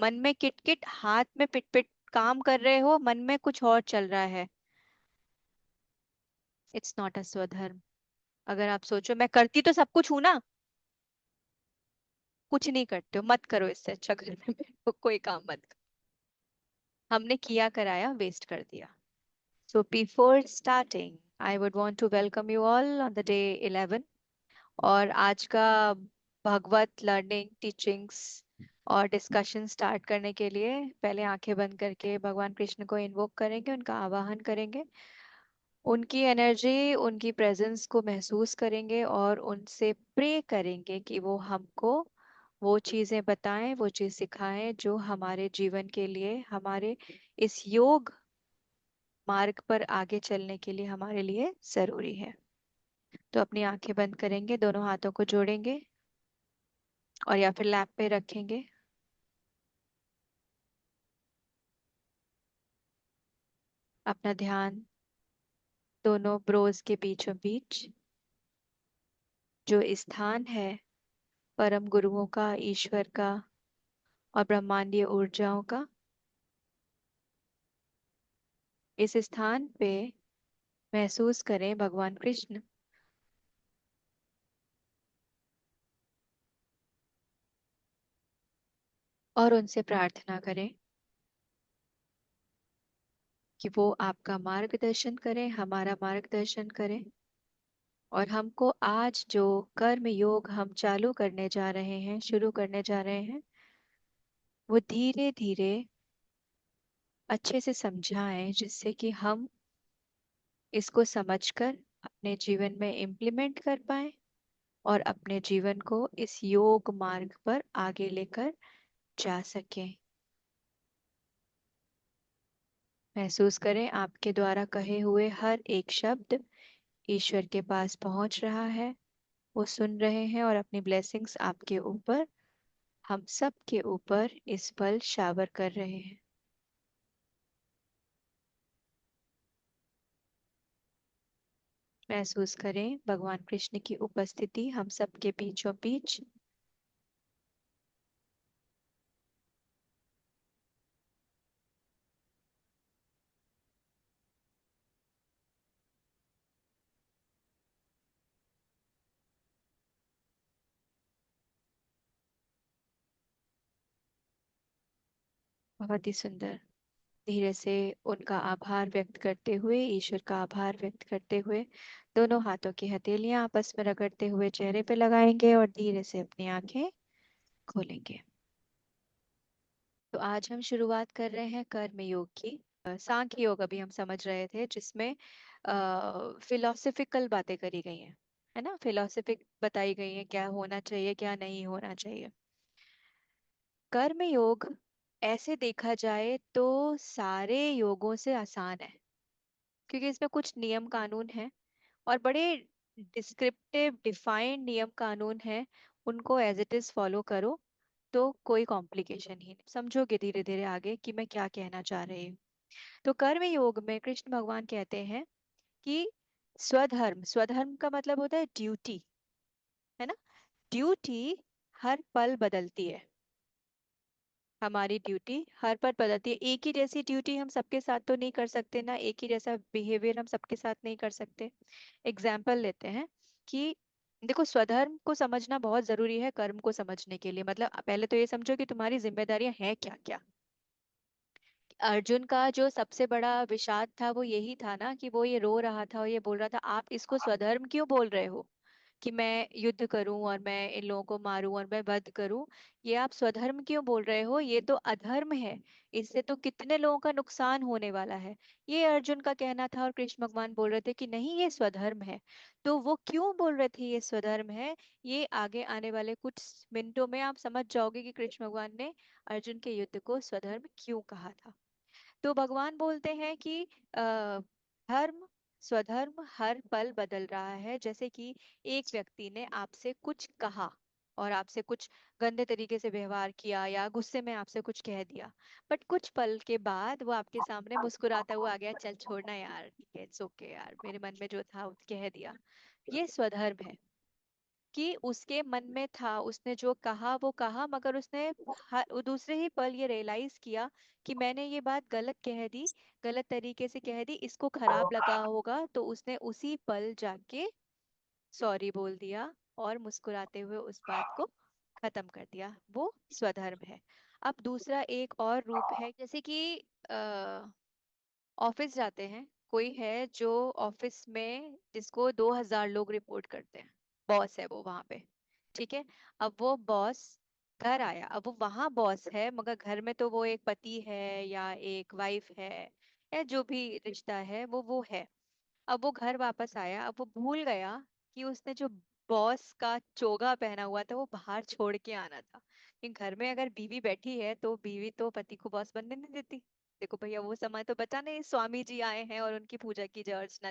मन में किटकिट, हाथ में पिट काम कर रहे हो, मन में कुछ और चल रहा है, इट्स नॉट अ स्वधर्म। अगर आप सोचो मैं करती तो सब कुछ हूं ना, कुछ नहीं करते हो, मत करो, इससे अच्छा घर में बैठो, कोई काम मत करो। हमने किया कराया वेस्ट कर दिया। So before starting, I would want to welcome you all on the day 11। और आज का भगवत लर्निंग टीचिंग्स और डिस्कशन स्टार्ट करने के लिए पहले आंखें बंद करके भगवान कृष्ण को इन्वोक करेंगे, उनका आवाहन करेंगे, उनकी एनर्जी, उनकी प्रेजेंस को महसूस करेंगे और उनसे प्रे करेंगे कि वो हमको वो चीजें बताएं, वो चीज सिखाएं जो हमारे जीवन के लिए, हमारे इस योग मार्ग पर आगे चलने के लिए हमारे लिए जरूरी है। तो अपनी आंखें बंद करेंगे, दोनों हाथों को जोड़ेंगे और या फिर लैप पे रखेंगे। अपना ध्यान दोनों ब्रोज के बीचों बीच, जो स्थान है परम गुरुओं का, ईश्वर का और ब्रह्मांडीय ऊर्जाओं का, इस स्थान पे महसूस करें भगवान कृष्ण, और उनसे प्रार्थना करें कि वो आपका मार्गदर्शन करें, हमारा मार्गदर्शन करें, और हमको आज जो कर्म योग हम चालू करने जा रहे हैं, शुरू करने जा रहे हैं, वो धीरे धीरे अच्छे से समझाएं, जिससे कि हम इसको समझकर अपने जीवन में इम्प्लीमेंट कर पाए और अपने जीवन को इस योग मार्ग पर आगे लेकर जा सकें। महसूस करें आपके द्वारा कहे हुए हर एक शब्द ईश्वर के पास पहुंच रहा है, वो सुन रहे हैं और अपनी ब्लेसिंग्स आपके ऊपर, हम सब के ऊपर इस पल शावर कर रहे हैं। महसूस करें भगवान कृष्ण की उपस्थिति हम सब के बीचों बीच। बहुत ही सुंदर। धीरे से उनका आभार व्यक्त करते हुए, ईश्वर का आभार व्यक्त करते हुए, दोनों हाथों की हथेलियां आपस में रगड़ते हुए चेहरे पे लगाएंगे और धीरे से अपनी आंखें खोलेंगे। तो आज हम शुरुआत कर रहे हैं कर्म योग की। सांख्य योग अभी हम समझ रहे थे, जिसमें फिलोसफिकल बातें करी गई हैं, है ना, फिलोसफिक बताई गई है, क्या होना चाहिए क्या नहीं होना चाहिए। कर्म योग ऐसे देखा जाए तो सारे योगों से आसान है, क्योंकि इसमें कुछ नियम कानून हैं और बड़े डिस्क्रिप्टिव डिफाइंड नियम कानून हैं। उनको एज इट इज फॉलो करो तो कोई कॉम्प्लिकेशन ही नहीं, समझोगे धीरे धीरे आगे कि मैं क्या कहना चाह रही हूँ। तो कर्म योग में कृष्ण भगवान कहते हैं कि स्वधर्म, स्वधर्म का मतलब होता है ड्यूटी, है ना। ड्यूटी हर पल बदलती है, हमारी ड्यूटी हर पल बदलती है। एक ही जैसी ड्यूटी हम सबके साथ तो नहीं कर सकते ना, एक ही जैसा बिहेवियर हम सबके साथ नहीं कर सकते। एग्जाम्पल लेते हैं कि देखो, स्वधर्म को समझना बहुत जरूरी है कर्म को समझने के लिए। मतलब पहले तो ये समझो कि तुम्हारी जिम्मेदारियां हैं क्या क्या। अर्जुन का जो सबसे बड़ा विषाद था वो यही था ना, कि वो ये रो रहा था और ये बोल रहा था, आप इसको स्वधर्म क्यों बोल रहे हो कि मैं युद्ध करूं और मैं इन लोगों को मारूं और मैं वध करूं। ये आप स्वधर्म क्यों बोल रहे हो, ये तो अधर्म है, इससे तो कितने लोगों का नुकसान होने वाला है। ये अर्जुन का कहना था और कृष्ण भगवान बोल रहे थे कि नहीं, ये स्वधर्म है। तो वो क्यों बोल रहे थे ये स्वधर्म है, ये आगे आने वाले कुछ मिनटों में आप समझ जाओगे कि कृष्ण भगवान ने अर्जुन के युद्ध को स्वधर्म क्यों कहा था। तो भगवान बोलते हैं कि धर्म, स्वधर्म हर पल बदल रहा है। जैसे कि एक व्यक्ति ने आपसे कुछ कहा और आपसे कुछ गंदे तरीके से व्यवहार किया या गुस्से में आपसे कुछ कह दिया, बट कुछ पल के बाद वो आपके सामने मुस्कुराता हुआ आ गया, चल छोड़ना यार, ठीक है, इट्स ओके यार, मेरे मन में जो था वो कह दिया। ये स्वधर्म है। कि उसके मन में था, उसने जो कहा वो कहा, मगर उसने वो दूसरे ही पल ये रियलाइज किया कि मैंने ये बात गलत कह दी, गलत तरीके से कह दी, इसको खराब लगा होगा, तो उसने उसी पल जाके सॉरी बोल दिया और मुस्कुराते हुए उस बात को खत्म कर दिया। वो स्वधर्म है। अब दूसरा एक और रूप है, जैसे कि ऑफिस जाते हैं, कोई है जो ऑफिस में जिसको 2000 लोग रिपोर्ट करते हैं, बॉस है वो वहां पे, ठीक है। अब वो बॉस घर आया, अब वो वहां बॉस है, मगर घर में तो वो एक पति है या एक वाइफ है, या जो भी रिश्ता है वो है। अब वो घर वापस आया, अब वो भूल गया कि उसने जो बॉस का चोगा पहना हुआ था वो बाहर छोड़ के आना था, कि घर में अगर बीवी बैठी है तो बीवी तो पति को बॉस बनने नहीं देती। देखो भैया, वो समय तो बचा नहीं, स्वामी जी आए हैं और उनकी पूजा की जाए, अर्चना।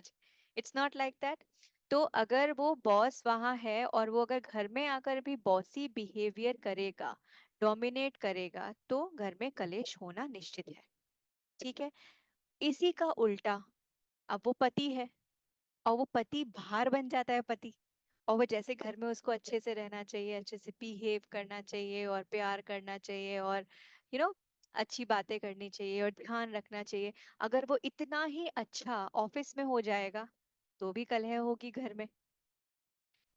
It's not like that. तो अगर वो बॉस वहां है और वो अगर घर में आकर भी बॉसी बिहेवियर करेगा, डोमिनेट करेगा, तो घर में कलेश होना निश्चित है, ठीक है। इसी का उल्टा, अब वो पति है और वो पति बाहर बन जाता है पति, और वो जैसे घर में उसको अच्छे से रहना चाहिए, अच्छे से बिहेव करना चाहिए और प्यार करना चाहिए और यू नो अच्छी बातें करनी चाहिए और ध्यान रखना चाहिए, अगर वो इतना ही अच्छा ऑफिस में हो जाएगा तो भी कलह होगी घर में।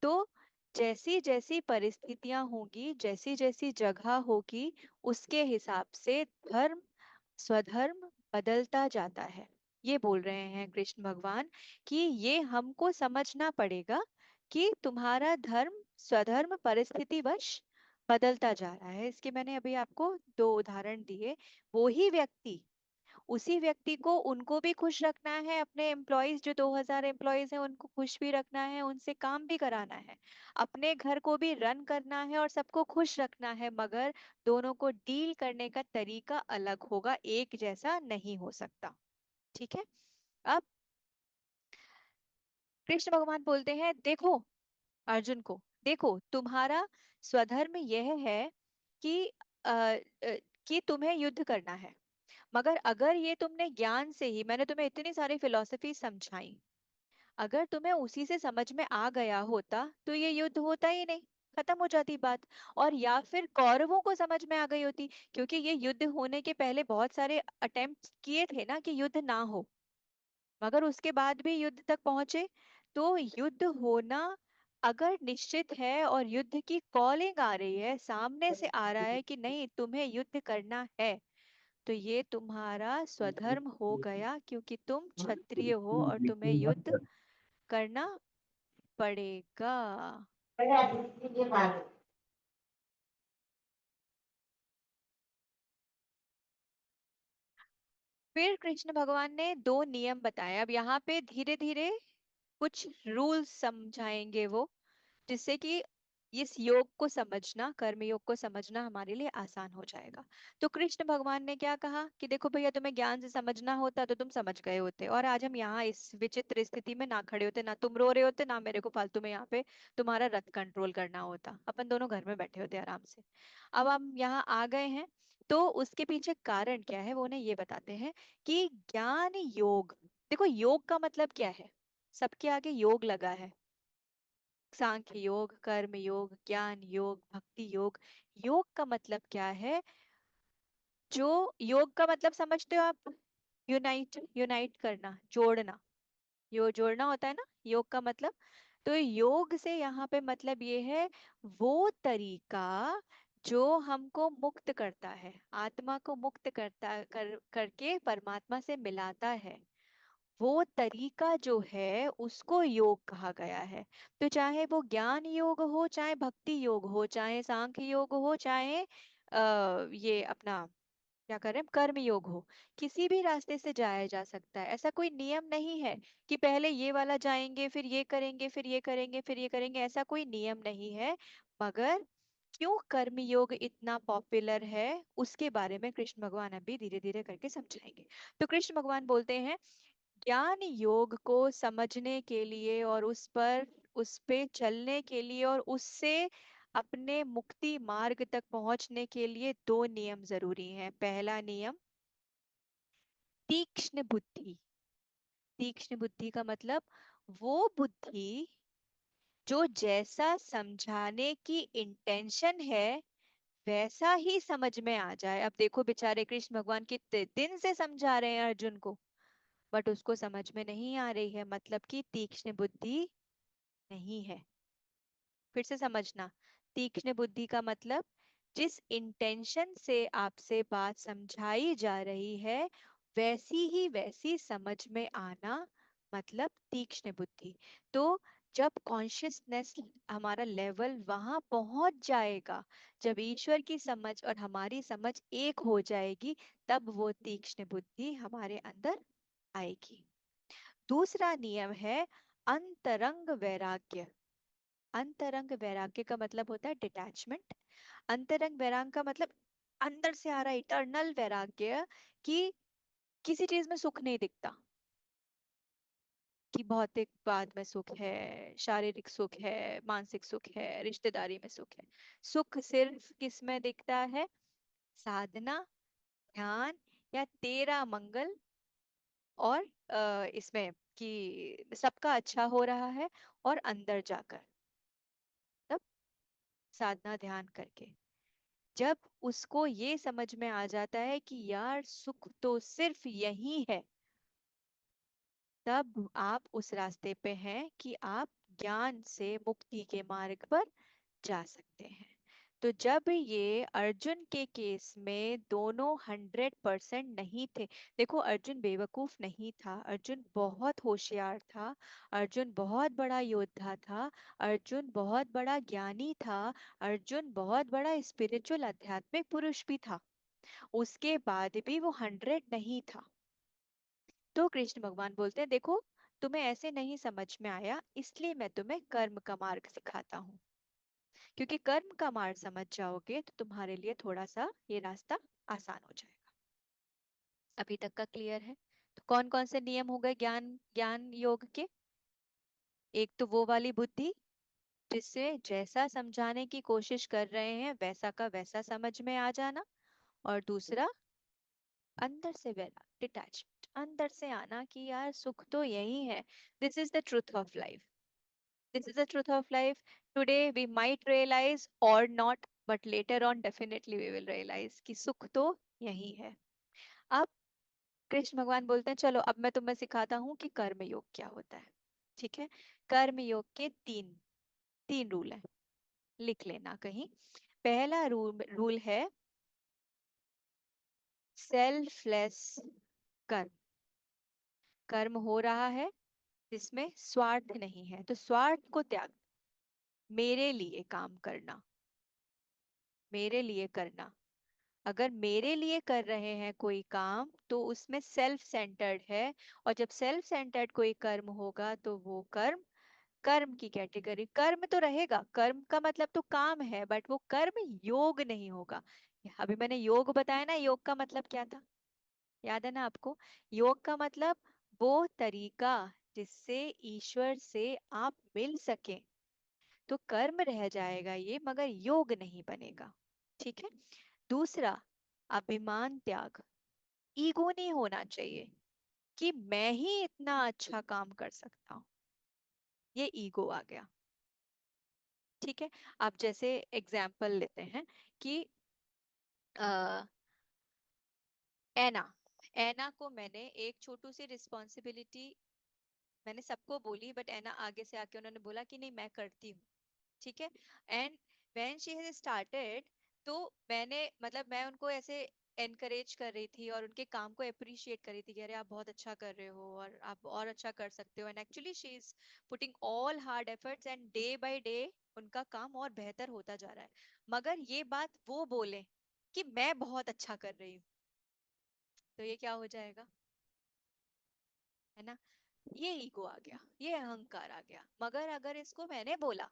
तो जैसी जैसी परिस्थितियां होंगी, जैसी जैसी जगह होगी, उसके हिसाब से धर्म, स्वधर्म बदलता जाता है। ये बोल रहे हैं कृष्ण भगवान कि ये हमको समझना पड़ेगा कि तुम्हारा धर्म स्वधर्म परिस्थितिवश बदलता जा रहा है। इसके मैंने अभी आपको दो उदाहरण दिए। वो ही व्यक्ति, उसी व्यक्ति को, उनको भी खुश रखना है, अपने एम्प्लॉयज जो 2000 एम्प्लॉयज हैं उनको खुश भी रखना है, उनसे काम भी कराना है, अपने घर को भी रन करना है और सबको खुश रखना है, मगर दोनों को डील करने का तरीका अलग होगा, एक जैसा नहीं हो सकता, ठीक है। अब कृष्ण भगवान बोलते हैं, देखो अर्जुन को, देखो तुम्हारा स्वधर्म यह है कि कि तुम्हें युद्ध करना है, मगर अगर ये तुमने ज्ञान से ही, मैंने तुम्हें इतनी सारी फिलॉसफी समझाई, अगर तुम्हें उसी से समझ में आ गया होता तो ये युद्ध होता ही नहीं, खत्म हो जाती बात। और या फिर कौरवों को समझ में आ गई होती, क्योंकि ये युद्ध होने के पहले बहुत सारे अटेम्प्ट किए थे ना कि युद्ध ना हो, मगर उसके बाद भी युद्ध तक पहुंचे। तो युद्ध होना अगर निश्चित है और युद्ध की कॉलिंग आ रही है, सामने से आ रहा है कि नहीं तुम्हें युद्ध करना है, तो ये तुम्हारा स्वधर्म हो गया, क्योंकि तुम क्षत्रिय हो और तुम्हें युद्ध करना पड़ेगा। फिर कृष्ण भगवान ने दो नियम बताए। अब यहाँ पे धीरे धीरे कुछ रूल्स समझाएंगे वो, जिससे कि इस योग को समझना, कर्म योग को समझना हमारे लिए आसान हो जाएगा। तो कृष्ण भगवान ने क्या कहा कि देखो भैया, तुम्हें ज्ञान से समझना होता तो तुम समझ गए होते, और आज हम यहाँ इस विचित्र स्थिति में ना खड़े होते, ना तुम रो रहे होते, ना मेरे को फालतू में यहाँ पे तुम्हारा रथ कंट्रोल करना होता, अपन दोनों घर में बैठे होते आराम से। अब हम यहाँ आ गए हैं, तो उसके पीछे कारण क्या है वो उन्हें ये बताते हैं कि ज्ञान योग, देखो योग का मतलब क्या है, सबके आगे योग लगा है, सांख्य योग, कर्म योग, ज्ञान योग, भक्ति योग। योग का मतलब क्या है? जो योग का मतलब समझते हो आप, यूनाइट, यूनाइट करना, जोड़ना, यो जोड़ना होता है ना योग का मतलब। तो योग से यहाँ पे मतलब ये है, वो तरीका जो हमको मुक्त करता है, आत्मा को मुक्त करके परमात्मा से मिलाता है, वो तरीका जो है उसको योग कहा गया है। तो चाहे वो ज्ञान योग हो, चाहे भक्ति योग हो, चाहे सांख्य योग हो, चाहे ये अपना क्या करें कर्म योग हो, किसी भी रास्ते से जाया जा सकता है। ऐसा कोई नियम नहीं है कि पहले ये वाला जाएंगे फिर ये करेंगे फिर ये करेंगे फिर ये करेंगे, ऐसा कोई नियम नहीं है। मगर क्यों कर्म योग इतना पॉपुलर है, उसके बारे में कृष्ण भगवान अभी धीरे धीरे करके समझाएंगे। तो कृष्ण भगवान बोलते हैं, ज्ञान योग को समझने के लिए और उस पे चलने के लिए और उससे अपने मुक्ति मार्ग तक पहुंचने के लिए दो नियम जरूरी हैं। पहला नियम, तीक्ष्ण बुद्धि। तीक्ष्ण बुद्धि का मतलब वो बुद्धि जो जैसा समझाने की इंटेंशन है वैसा ही समझ में आ जाए। अब देखो बेचारे कृष्ण भगवान कितने दिन से समझा रहे हैं अर्जुन को, बट उसको समझ में नहीं आ रही है, मतलब कि तीक्ष्ण बुद्धि नहीं है। फिर से समझना, तीक्ष्ण बुद्धि का मतलब जिस इंटेंशन से आपसे बात समझाई जा रही है वैसी समझ में आना, मतलब तीक्ष्ण बुद्धि। तो जब कॉन्शियसनेस हमारा लेवल वहां पहुंच जाएगा, जब ईश्वर की समझ और हमारी समझ एक हो जाएगी, तब वो तीक्ष्ण बुद्धि हमारे अंदर आएगी। दूसरा नियम है अंतरंग वैराग्य। अंतरंग वैराग्य का मतलब होता है डिटैचमेंट। अंतरंग वैराग्य का मतलब अंदर से आ रहा इटर्नल वैराग्य, कि किसी चीज में सुख नहीं दिखता, कि भौतिक बाद में सुख है, शारीरिक सुख है, मानसिक सुख है, रिश्तेदारी में सुख है। सुख सिर्फ किस में दिखता है? साधना, ध्यान, या तेरा मंगल, और इसमें कि सबका अच्छा हो रहा है, और अंदर जाकर तब साधना ध्यान करके जब उसको ये समझ में आ जाता है कि यार सुख तो सिर्फ यही है, तब आप उस रास्ते पे हैं कि आप ज्ञान से मुक्ति के मार्ग पर जा सकते हैं। तो जब ये अर्जुन के केस में दोनों 100% नहीं थे, देखो अर्जुन बेवकूफ नहीं था, अर्जुन बहुत होशियार था, अर्जुन बहुत बड़ा योद्धा था, अर्जुन बहुत बड़ा ज्ञानी था, अर्जुन बहुत बड़ा स्पिरिचुअल आध्यात्मिक पुरुष भी था, उसके बाद भी वो 100 नहीं था। तो कृष्ण भगवान बोलते हैं देखो, तुम्हें ऐसे नहीं समझ में आया, इसलिए मैं तुम्हें कर्म का मार्ग सिखाता हूँ, क्योंकि कर्म का मार्ग समझ जाओगे तो तुम्हारे लिए थोड़ा सा ये रास्ता आसान हो जाएगा। अभी तक का क्लियर है? तो कौन कौन से नियम हो गए ज्ञान ज्ञान योग के? एक तो वो वाली बुद्धि जिससे जैसा समझाने की कोशिश कर रहे हैं वैसा का वैसा समझ में आ जाना, और दूसरा अंदर से वैरा डिटैचमेंट, अंदर से आना कि यार सुख तो यही है, this is the truth of life, this is the truth of life. Today we might realise or not, but later on definitely we will realise कि सुख तो यही है। अब कृष्ण भगवान बोलते हैं चलो अब मैं तुम्हें सिखाता हूँ कि कर्म योग क्या होता है। ठीक है, कर्म योग के तीन तीन रूल हैं, लिख लेना कहीं। पहला रूल रूल है सेल्फलेस कर्म। कर्म हो रहा है जिसमें स्वार्थ नहीं है, तो स्वार्थ को त्याग, मेरे लिए काम करना, मेरे लिए करना। अगर मेरे लिए कर रहे हैं कोई काम तो उसमें सेल्फ सेंटर्ड है, और जब सेल्फ सेंटर्ड कोई कर्म होगा तो वो कर्म कर्म की कैटेगरी, कर्म तो रहेगा, कर्म का मतलब तो काम है, बट वो कर्म योग नहीं होगा। अभी मैंने योग बताया ना, योग का मतलब क्या था, याद है ना आपको? योग का मतलब वो तरीका जिससे ईश्वर से आप मिल सके, तो कर्म रह जाएगा ये, मगर योग नहीं बनेगा। ठीक है। दूसरा, अभिमान त्याग, ईगो नहीं होना चाहिए कि मैं ही इतना अच्छा काम कर सकता हूँ, ये ईगो आ गया। ठीक है। आप जैसे एग्जाम्पल लेते हैं कि आ, एना एना को मैंने एक छोटू सी रिस्पॉन्सिबिलिटी मैंने सबको बोली, बट एना आगे से आके उन्होंने बोला कि नहीं मैं करती हूँ। ठीक है। And when she has started, तो मैंने मतलब मैं उनको ऐसे एनकरेज कर रही थी और उनके काम को अप्रिशिएट कर रही थी कि अरे आप बहुत अच्छा कर रहे हो और आप और अच्छा कर सकते हो, and actually she is putting all hard efforts, and day by day उनका काम और बेहतर होता जा रहा है। मगर ये बात वो बोले कि मैं बहुत अच्छा कर रही हूँ, तो ये क्या हो जाएगा, है ना? ये ईगो आ गया, ये अहंकार आ गया। मगर अगर इसको मैंने बोला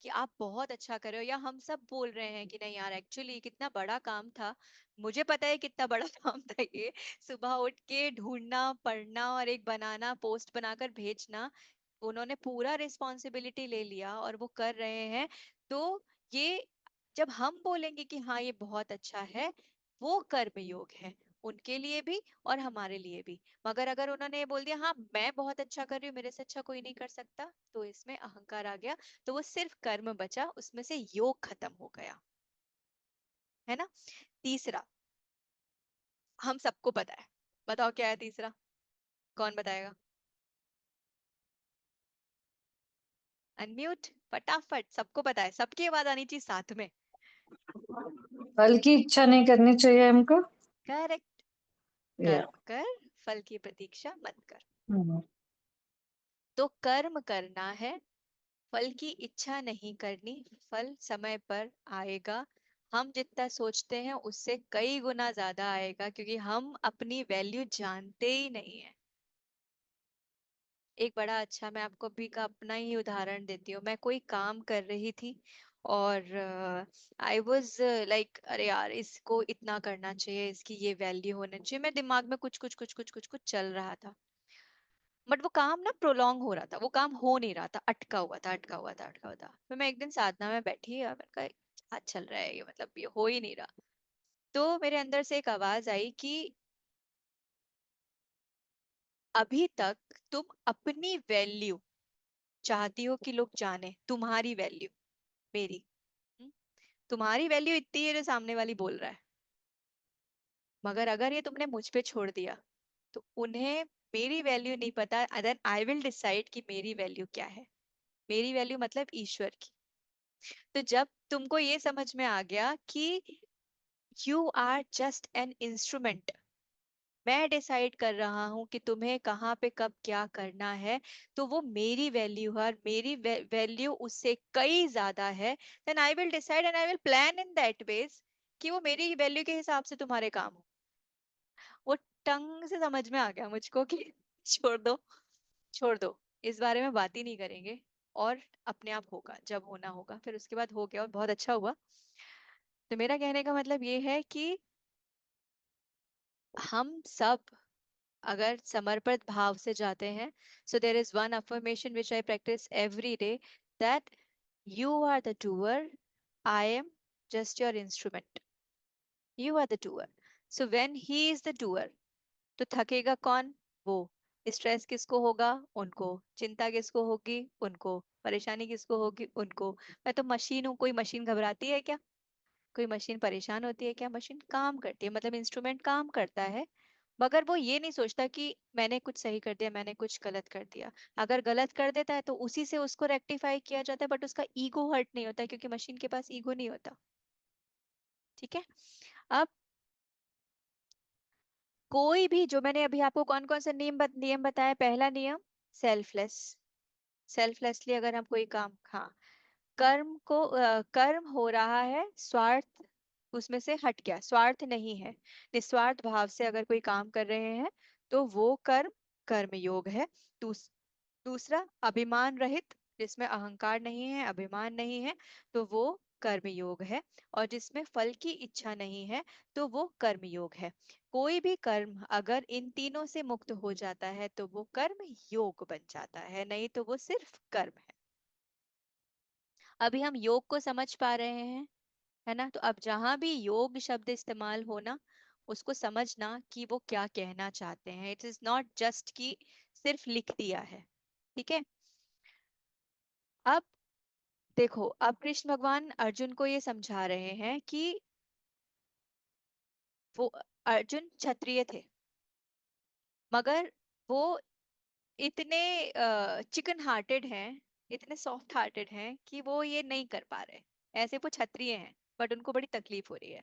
कि आप बहुत अच्छा कर रहे हो, या हम सब बोल रहे हैं कि नहीं यार एक्चुअली कितना बड़ा काम था, मुझे पता है कितना बड़ा काम था ये, सुबह उठ के ढूंढना, पढ़ना और एक बनाना, पोस्ट बनाकर भेजना, उन्होंने पूरा रिस्पॉन्सिबिलिटी ले लिया और वो कर रहे हैं। तो ये जब हम बोलेंगे कि हाँ ये बहुत अच्छा है, वो कर्म योग है। उनके लिए भी और हमारे लिए भी। मगर अगर उन्होंने ये बोल दिया हाँ मैं बहुत अच्छा कर रही हूँ, मेरे से अच्छा कोई नहीं कर सकता, तो इसमें अहंकार आ गया। तो वो सिर्फ कर्म बचा, उसमें से योग खत्म हो गया, है ना। तीसरा, हम सबको पता है, बताओ क्या है तीसरा, कौन बताएगा। अनम्यूट फटाफट, सबको पता है, सबकी आवाज आनी चाहिए साथ में। फल की इच्छा नहीं करनी चाहिए हमको। करेक्ट। या कर्म कर, फल की प्रतीक्षा मत कर। हम्म, तो कर्म करना है, फल की इच्छा नहीं करनी, फल समय पर आएगा। हम जितना सोचते हैं उससे कई गुना ज्यादा आएगा, क्योंकि हम अपनी वैल्यू जानते ही नहीं है। एक बड़ा अच्छा, मैं आपको अभी का अपना ही उदाहरण देती हूँ। मैं कोई काम कर रही थी और आई वॉज लाइक अरे यार इसको इतना करना चाहिए, इसकी ये वैल्यू होना चाहिए, मेरे दिमाग में कुछ कुछ कुछ कुछ कुछ कुछ चल रहा था। बट वो काम ना प्रोलॉन्ग हो रहा था, वो काम हो नहीं रहा था, अटका हुआ था अटका हुआ था अटका हुआ था। फिर मैं एक दिन साधना में बैठी और मैंने कहा क्या चल रहा है ये, मतलब ये हो ही नहीं रहा। तो मेरे अंदर से एक आवाज आई कि अभी तक तुम अपनी वैल्यू चाहती हो कि लोग जाने तुम्हारी वैल्यू, मेरी। हम्म? तुम्हारी वैल्यू इतनी है जो सामने वाली बोल रहा है, मगर अगर ये तुमने मुझ पे छोड़ दिया तो उन्हें मेरी वैल्यू नहीं पता। देन आई विल डिसाइड कि मेरी वैल्यू क्या है। मेरी वैल्यू मतलब ईश्वर की। तो जब तुमको ये समझ में आ गया कि you are just an instrument, मैं डिसाइड कर रहा हूं कि तुम्हें कहाँ पे कब क्या करना है, तो वो मेरी वैल्यू है और मेरी वैल्यू उससे कई ज्यादा है। Then I will decide and I will plan in that ways कि वो मेरी वैल्यू के हिसाब से तुम्हारे काम हो। वो टंग से समझ में आ गया मुझको कि छोड़ दो, छोड़ दो, इस बारे में बात ही नहीं करेंगे, और अपने आप होगा जब होना होगा। फिर उसके बाद हो गया और बहुत अच्छा हुआ। तो मेरा कहने का मतलब ये है कि हम सब अगर समर्पित भाव से जाते हैं, so there is one affirmation which I practise every day, that you are the doer, I am just your instrument. You are the doer, so when he is the doer, तो थकेगा कौन, वो। स्ट्रेस किसको होगा, उनको। चिंता किसको होगी, उनको। परेशानी किसको होगी, उनको। मैं तो मशीन हूँ, कोई मशीन घबराती है क्या, कोई मशीन परेशान होती है क्या। मशीन काम करती है, मतलब इंस्ट्रूमेंट काम करता है, मगर वो ये नहीं सोचता कि मैंने कुछ सही कर दिया, मैंने कुछ गलत कर दिया। अगर गलत कर देता है तो उसी से उसको रेक्टिफाई किया जाता है, बट उसका ईगो हर्ट नहीं होता, क्योंकि मशीन के पास ईगो नहीं होता। ठीक है। अब कोई भी, जो मैंने अभी आपको कौन कौन से नियम बताया, पहला नियम सेल्फलेस, सेल्फलेसली अगर हम कोई काम, हाँ, कर्म को कर्म हो रहा है, स्वार्थ उसमें से हट गया, स्वार्थ नहीं है, निस्वार्थ भाव से अगर कोई काम कर रहे हैं, तो वो कर्म कर्म योग है। दूस, दूसरा, अभिमान रहित, जिसमें अहंकार नहीं है, अभिमान नहीं है, तो वो कर्म योग है। और जिसमें फल की इच्छा नहीं है, तो वो कर्म योग है। कोई भी कर्म अगर इन तीनों से मुक्त हो जाता है तो वो कर्म योग बन जाता है, नहीं तो वो सिर्फ कर्म है। अभी हम योग को समझ पा रहे हैं, है ना। तो अब जहां भी योग शब्द इस्तेमाल होना, उसको समझना कि वो क्या कहना चाहते हैं। इट इज नॉट जस्ट कि सिर्फ लिख दिया है। ठीक है। अब देखो, अब कृष्ण भगवान अर्जुन को ये समझा रहे हैं कि वो, अर्जुन क्षत्रिय थे, मगर वो इतने चिकन हार्टेड हैं, इतने सॉफ्ट हार्टेड हैं कि वो ये नहीं कर पा रहे। ऐसे वो क्षत्रिय हैं, बट उनको बड़ी तकलीफ हो रही है।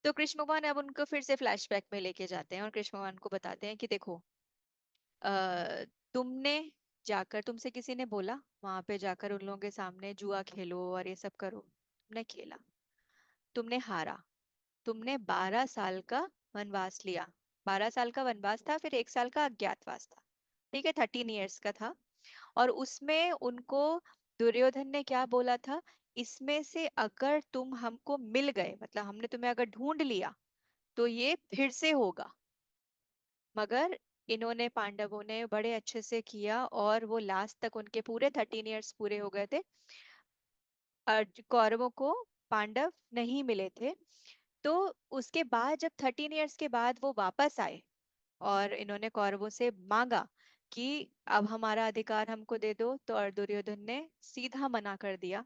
तो कृष्ण भगवान अब उनको फिर से फ्लैशबैक में लेके जाते हैं और कृष्ण भगवान को बताते हैं कि देखो, तुमने जाकर, तुमसे किसी ने बोला वहां पे जाकर उन लोगों के सामने जुआ खेलो और ये सब करो, तुमने खेला, तुमने हारा, तुमने 12 साल का वनवास लिया। 12 साल का वनवास था, फिर 1 साल का अज्ञातवास था। ठीक है, 13 ईयर्स का था। और उसमें उनको दुर्योधन ने क्या बोला था, इसमें से अगर तुम हमको मिल गए, मतलब हमने तुम्हें अगर ढूंढ लिया, तो ये फिर से होगा। मगर इन्होंने, पांडवों ने बड़े अच्छे से किया और वो लास्ट तक उनके पूरे 13 ईयर्स पूरे हो गए थे। कौरवों को पांडव नहीं मिले थे। तो उसके बाद जब 13 इयर्स के बाद वो वापस आए और इन्होंने कौरवों से मांगा कि अब हमारा अधिकार हमको दे दो, तो और दुर्योधन ने सीधा मना कर दिया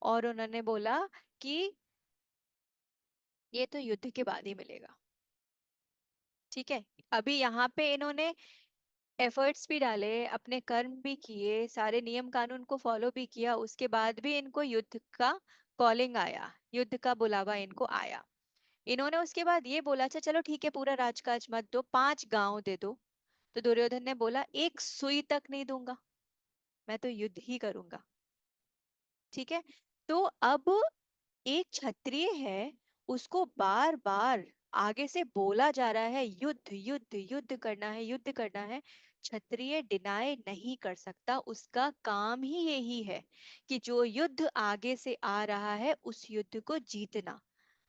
और उन्होंने बोला कि ये तो युद्ध के बाद ही मिलेगा। ठीक है। अभी यहाँ पे इन्होंने एफर्ट्स भी डाले, अपने कर्म भी किए, सारे नियम कानून को फॉलो भी किया, उसके बाद भी इनको युद्ध का कॉलिंग आया, युद्ध का बुलावा इनको आया। इन्होंने उसके बाद ये बोला, अच्छा चलो ठीक है, पूरा राजकाज मत दो, 5 गांव दे दो। तो दुर्योधन ने बोला, एक सुई तक नहीं दूंगा, मैं तो युद्ध ही करूंगा। ठीक है। तो अब एक क्षत्रिय है, उसको बार बार आगे से बोला जा रहा है युद्ध युद्ध युद्ध करना है, युद्ध करना है। क्षत्रिय डिनाई नहीं कर सकता, उसका काम ही यही है कि जो युद्ध आगे से आ रहा है उस युद्ध को जीतना।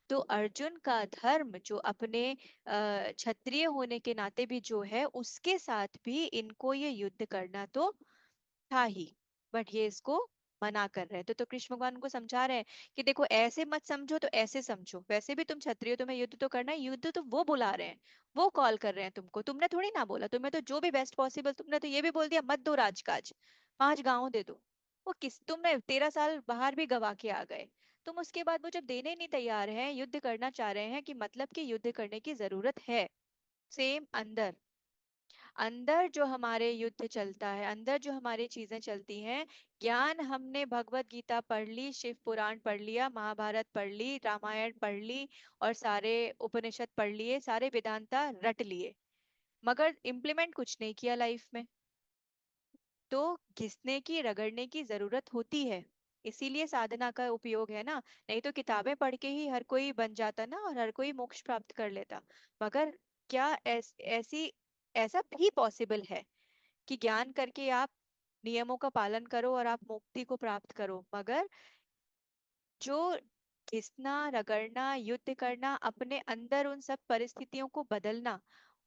तो अर्जुन का धर्म जो अपने क्षत्रिय होने के नाते भी जो है, उसके साथ भी इनको ये युद्ध करना तो था ही। बट ये इसको मना कर रहे हैं। तो कृष्ण भगवान उनको समझा रहे हैं कि देखो, ऐसे मत समझो तो ऐसे समझो, वैसे भी तुम क्षत्रिय हो, तुम्हें युद्ध तो करना है, युद्ध तो वो बुला रहे हैं, वो कॉल कर रहे हैं तुमको, तुमने थोड़ी ना बोला, तुम्हें तो जो भी बेस्ट पॉसिबल, तुमने तो ये भी बोल दिया मत दो राजकाज, 5 गांव दे दो। वो किस, तुमने 13 साल बाहर भी गवा के आ गए, तुम उसके बाद वो जब देने नहीं तैयार हैं, युद्ध करना चाह रहे हैं, कि मतलब कि युद्ध करने की जरूरत है। सेम अंदर, अंदर जो हमारे युद्ध चलता है, अंदर जो हमारी चीजें चलती हैं, ज्ञान हमने भगवत गीता पढ़ ली, शिव पुराण पढ़ लिया, महाभारत पढ़ ली, रामायण पढ़ ली, और सारे उपनिषद पढ़ लिए, सारे वेदांता रट लिए, मगर इम्प्लीमेंट कुछ नहीं किया लाइफ में। तो घिसने की, रगड़ने की जरूरत होती है। इसीलिए साधना का उपयोग है ना। नहीं तो किताबें पढ़ के ही हर कोई बन जाता ना, और हर कोई मोक्ष प्राप्त कर लेता। मगर क्या ऐसी, ऐसा भी पॉसिबल है कि ज्ञान करके आप नियमों का पालन करो और आप मुक्ति को प्राप्त करो? मगर जो घिसना, रगड़ना, युद्ध करना, अपने अंदर उन सब परिस्थितियों को बदलना,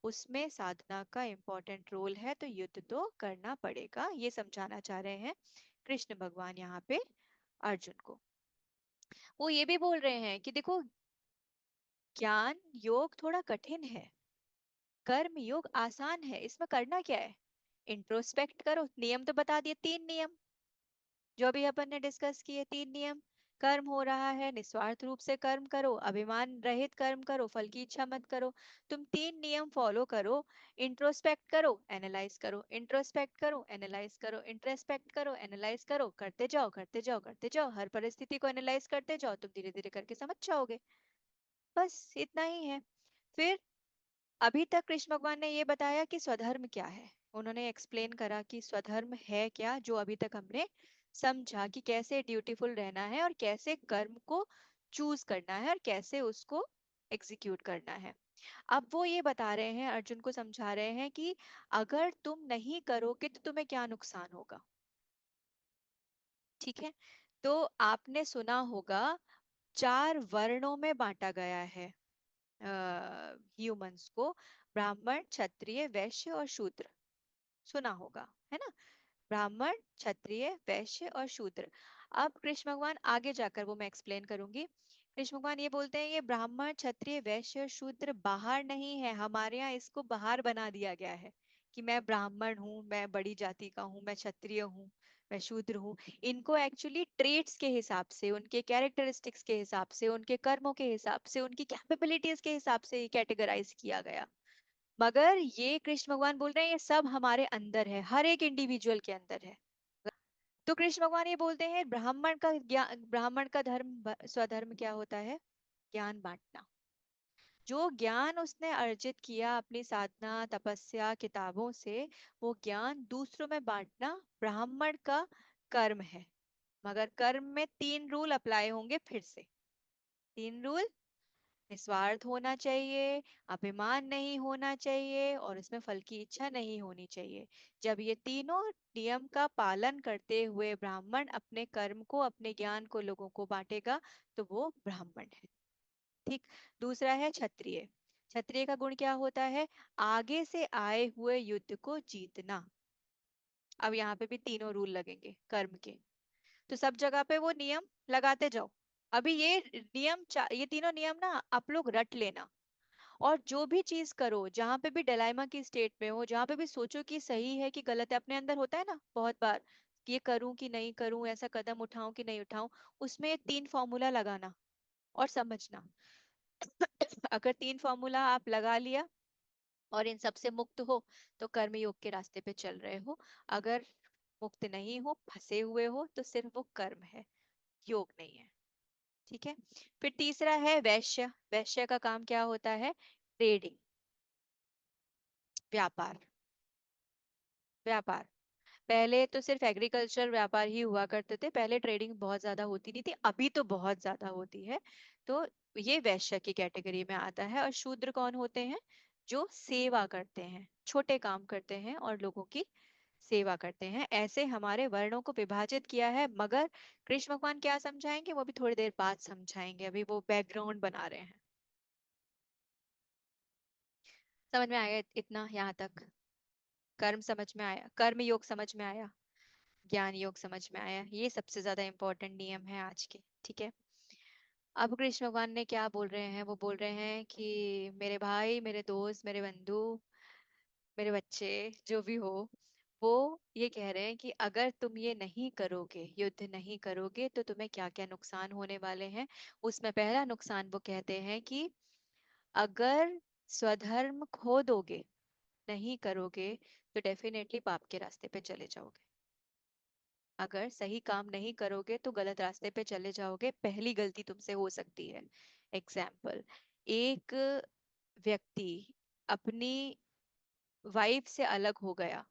उसमें साधना का इम्पोर्टेंट रोल है। तो युद्ध तो करना पड़ेगा, ये समझाना चाह रहे हैं कृष्ण भगवान यहाँ पे अर्जुन को। वो ये भी बोल रहे हैं कि देखो, ज्ञान योग थोड़ा कठिन है, कर्म योग आसान है। इसमें करना क्या है? इंट्रोस्पेक्ट करो, नियम तो बता दिए, 3 नियम जो अभी अपन ने डिस्कस किए, 3 नियम। कर्म हो रहा है, निस्वार्थ रूप से कर्म करो, अभिमान रहित कर्म करो, फल की इच्छा मत करो। तुम 3 नियम फॉलो करो, इंट्रोस्पेक्ट करो, एनालाइज करो, इंट्रोस्पेक्ट करो, एनालाइज करो, इंट्रोस्पेक्ट करो, एनालाइज करो, करते जाओ करते जाओ करते जाओ, हर परिस्थिति को एनालाइज करते जाओ, तुम धीरे धीरे करके समझ जाओगे। बस इतना ही है। फिर अभी तक कृष्ण भगवान ने ये बताया कि स्वधर्म क्या है, उन्होंने एक्सप्लेन करा कि स्वधर्म है क्या, जो अभी तक हमने समझा कि कैसे ड्यूटीफुल रहना है, और कैसे कर्म को चूज करना है, और कैसे उसको एग्जीक्यूट करना है। अब वो ये बता रहे हैं, अर्जुन को समझा रहे हैं कि अगर तुम नहीं करोगे तो तुम्हें क्या नुकसान होगा। ठीक है। तो आपने सुना होगा, 4 वर्णों में बांटा गया है ह्यूमंस को, ब्राह्मण, क्षत्रिय, वैश्य और शूद्र। सुना होगा, है ना? ब्राह्मण, क्षत्रिय, वैश्य और शूद्र। अब कृष्ण भगवान आगे जाकर वो मैं एक्सप्लेन करूंगी। कृष्ण भगवान ये बोलते हैं, ये ब्राह्मण, क्षत्रिय, वैश्य और शूद्र बाहर नहीं है, हमारे यहाँ इसको बाहर बना दिया गया है कि मैं ब्राह्मण हूँ, मैं बड़ी जाति का हूँ, मैं क्षत्रिय हूँ, मैं शूद्र हूँ। इनको एक्चुअली ट्रेट्स के हिसाब से, उनके कैरेक्टरिस्टिक्स के हिसाब से, उनके कर्मों के हिसाब से, उनकी कैपेबिलिटीज के हिसाब से कैटेगराइज किया गया। मगर ये कृष्ण भगवान बोल रहे हैं, ये सब हमारे अंदर है, हर एक इंडिविजुअल के अंदर है। तो कृष्ण भगवान ये बोलते हैं, ब्राह्मण का ज्ञान, ब्राह्मण का धर्म, स्वधर्म क्या होता है? ज्ञान बांटना। जो ज्ञान उसने अर्जित किया अपनी साधना, तपस्या, किताबों से, वो ज्ञान दूसरों में बांटना ब्राह्मण का कर्म है। मगर कर्म में 3 रूल अप्लाई होंगे फिर से। 3 रूल: निस्वार्थ होना चाहिए, अभिमान नहीं होना चाहिए, और इसमें फल की इच्छा नहीं होनी चाहिए। जब ये तीनों नियम का पालन करते हुए ब्राह्मण अपने कर्म को, अपने ज्ञान को लोगों को बांटेगा, तो वो ब्राह्मण है। ठीक। दूसरा है क्षत्रिय। क्षत्रिय का गुण क्या होता है? आगे से आए हुए युद्ध को जीतना। अब यहाँ पे भी तीनों रूल लगेंगे कर्म के। तो सब जगह पे वो नियम लगाते जाओ। अभी ये ये तीनों नियम ना आप लोग रट लेना। और जो भी चीज करो, जहां पे भी डायलेमा की स्टेट में हो, जहां पे भी सोचो कि सही है कि गलत है, अपने अंदर होता है ना बहुत बार कि ये करूं कि नहीं करूं, ऐसा कदम उठाऊं कि नहीं उठाऊं, उसमें ये तीन फॉर्मूला लगाना और समझना। अगर तीन फॉर्मूला आप लगा लिया और इन सबसे मुक्त हो, तो कर्म योग के रास्ते पे चल रहे हो। अगर मुक्त नहीं हो, फंसे हुए हो, तो सिर्फ वो कर्म है, योग नहीं है। ठीक है। फिर तीसरा है वैश्य। वैश्य का काम क्या होता है? ट्रेडिंग, व्यापार। व्यापार, पहले तो सिर्फ एग्रीकल्चर व्यापार ही हुआ करते थे, पहले ट्रेडिंग बहुत ज्यादा होती नहीं थी, अभी तो बहुत ज्यादा होती है। तो ये वैश्य की कैटेगरी में आता है। और शूद्र कौन होते हैं? जो सेवा करते हैं, छोटे काम करते हैं और लोगों की सेवा करते हैं। ऐसे हमारे वर्णों को विभाजित किया है, मगर कृष्ण भगवान क्या समझाएंगे वो भी थोड़ी देर बाद समझाएंगे, अभी वो बैकग्राउंड बना रहे हैं। समझ में आया इतना यहाँ तक? कर्म समझ में आया, कर्म योग समझ में आया, ज्ञान योग समझ में आया, ये सबसे ज्यादा इंपॉर्टेंट नियम है आज के। ठीक है। अब कृष्ण भगवान ने क्या बोल रहे हैं? वो बोल रहे हैं कि मेरे भाई, मेरे दोस्त, मेरे बंधु, मेरे बच्चे, जो भी हो, वो ये कह रहे हैं कि अगर तुम ये नहीं करोगे, युद्ध नहीं करोगे, तो तुम्हें क्या क्या नुकसान होने वाले हैं। उसमें पहला नुकसान वो कहते हैं कि अगर स्वधर्म खो दोगे, नहीं करोगे, तो डेफिनेटली पाप के रास्ते पे चले जाओगे। अगर सही काम नहीं करोगे तो गलत रास्ते पे चले जाओगे, पहली गलती तुमसे हो सकती है। एग्जाम्पल, एक व्यक्ति अपनी वाइफ से अलग हो गया,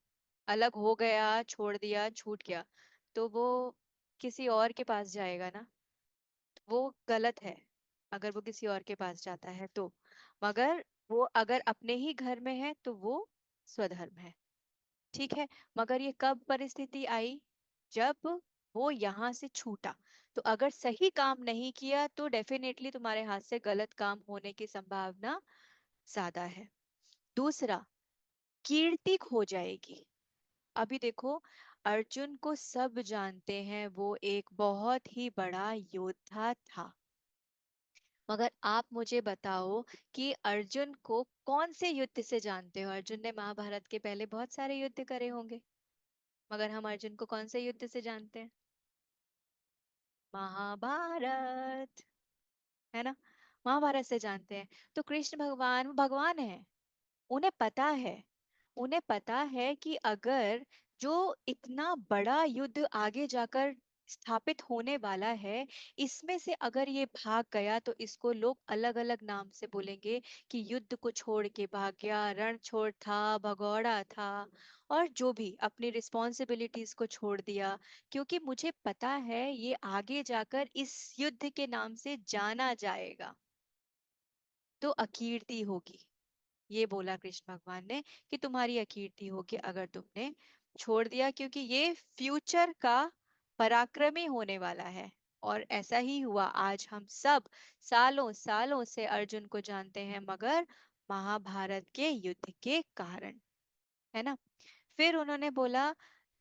अलग हो गया, छोड़ दिया, छूट गया, तो वो किसी और के पास जाएगा ना, वो गलत है अगर वो किसी और के पास जाता है तो। मगर वो अगर अपने ही घर में है तो वो स्वधर्म है। ठीक है। मगर ये कब परिस्थिति आई? जब वो यहाँ से छूटा। तो अगर सही काम नहीं किया तो डेफिनेटली तुम्हारे हाथ से गलत काम होने की संभावना ज्यादा है। दूसरा, कीर्ति खो जाएगी। अभी देखो, अर्जुन को सब जानते हैं, वो एक बहुत ही बड़ा योद्धा था। मगर आप मुझे बताओ कि अर्जुन को कौन से युद्ध से जानते हो? अर्जुन ने महाभारत के पहले बहुत सारे युद्ध करे होंगे, मगर हम अर्जुन को कौन से युद्ध से जानते हैं? महाभारत, है ना? महाभारत से जानते हैं। तो कृष्ण भगवान, वो भगवान है, उन्हें पता है, उन्हें पता है कि अगर जो इतना बड़ा युद्ध आगे जाकर स्थापित होने वाला है, इसमें से अगर ये भाग गया तो इसको लोग अलग अलग नाम से बोलेंगे कि युद्ध को छोड़ के भाग गया, रण छोड़ था, भगौड़ा था, और जो भी अपनी रिस्पॉन्सिबिलिटीज को छोड़ दिया। क्योंकि मुझे पता है ये आगे जाकर इस युद्ध के नाम से जाना जाएगा, तो अकीर्ति होगी। ये बोला कृष्ण भगवान ने कि तुम्हारी अकीर्ति होगी अगर तुमने छोड़ दिया, क्योंकि ये फ्यूचर का पराक्रमी होने वाला है। और ऐसा ही हुआ, आज हम सब सालों सालों से अर्जुन को जानते हैं, मगर महाभारत के युद्ध के कारण, है ना? फिर उन्होंने बोला,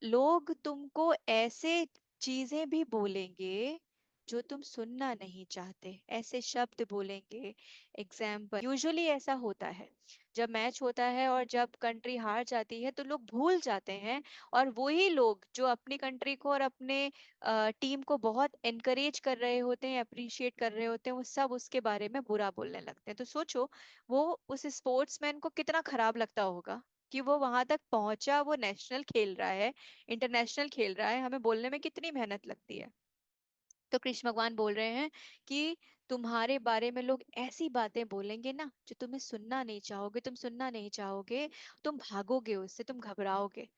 लोग तुमको ऐसे चीजें भी बोलेंगे जो तुम सुनना नहीं चाहते, ऐसे शब्द बोलेंगे। एग्जाम्पल, यूजुअली ऐसा होता है जब मैच होता है और जब कंट्री हार जाती है तो लोग भूल जाते हैं, और वही लोग जो अपनी कंट्री को और अपने टीम को बहुत एनकरेज कर रहे होते हैं, अप्रिशिएट कर रहे होते हैं, वो सब उसके बारे में बुरा बोलने लगते हैं। तो सोचो, वो उस स्पोर्ट्समैन को कितना खराब लगता होगा कि वो वहां तक पहुंचा, वो नेशनल खेल रहा है, इंटरनेशनल खेल रहा है, हमें बोलने में कितनी मेहनत लगती है। तो कृष्ण भगवान बोल रहे हैं कि तुम्हारे बारे में लोग ऐसी बातें बोलेंगे ना जो तुम्हें सुनना नहीं चाहोगे, तुम सुनना नहीं चाहोगे, तुम भागोगे उससे, तुम घबराओगे।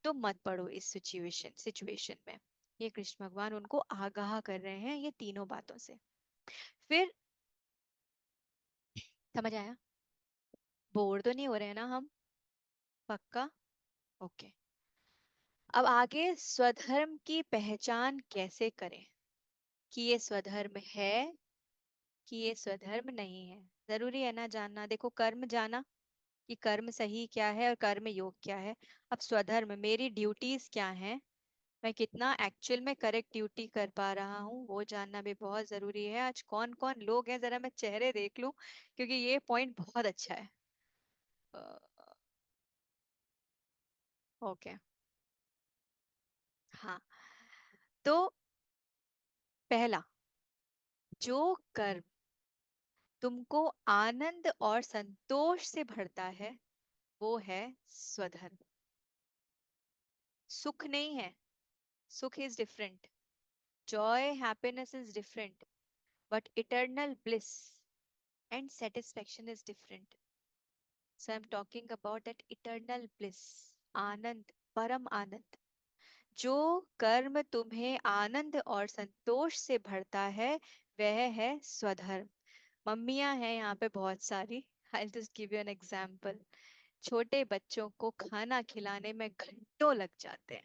तो मत पड़ो इस सिचुएशन में। ये कृष्ण भगवान उनको आगाह कर रहे हैं ये तीनों बातों से। फिर समझ आया? बोर तो नहीं हो रहे हैं ना हम? पक्का? ओके। अब आगे स्वधर्म की पहचान कैसे करें, कि ये स्वधर्म है कि ये स्वधर्म नहीं है? जरूरी है ना जानना? देखो, कर्म जाना कि कर्म सही क्या है और कर्म योग क्या है। अब स्वधर्म, मेरी ड्यूटीज क्या हैं, मैं कितना एक्चुअल में करेक्ट ड्यूटी कर पा रहा हूँ वो जानना भी बहुत जरूरी है। आज कौन कौन लोग हैं जरा मैं चेहरे देख लूं, क्योंकि ये पॉइंट बहुत अच्छा है। ओके। हाँ। तो पहला, जो कर्म तुमको आनंद और संतोष से भरता है वो है स्वधर्म। सुख नहीं है, सुख is different, joy happiness is different, but eternal bliss and satisfaction is different. So I am talking about that eternal bliss, anand, param anand. जो कर्म तुम्हें आनंद और संतोष से भरता है वह है स्वधर्म। मम्मियां हैं यहाँ पे बहुत सारी। I just give you an example. छोटे बच्चों को खाना खिलाने में घंटों लग जाते हैं,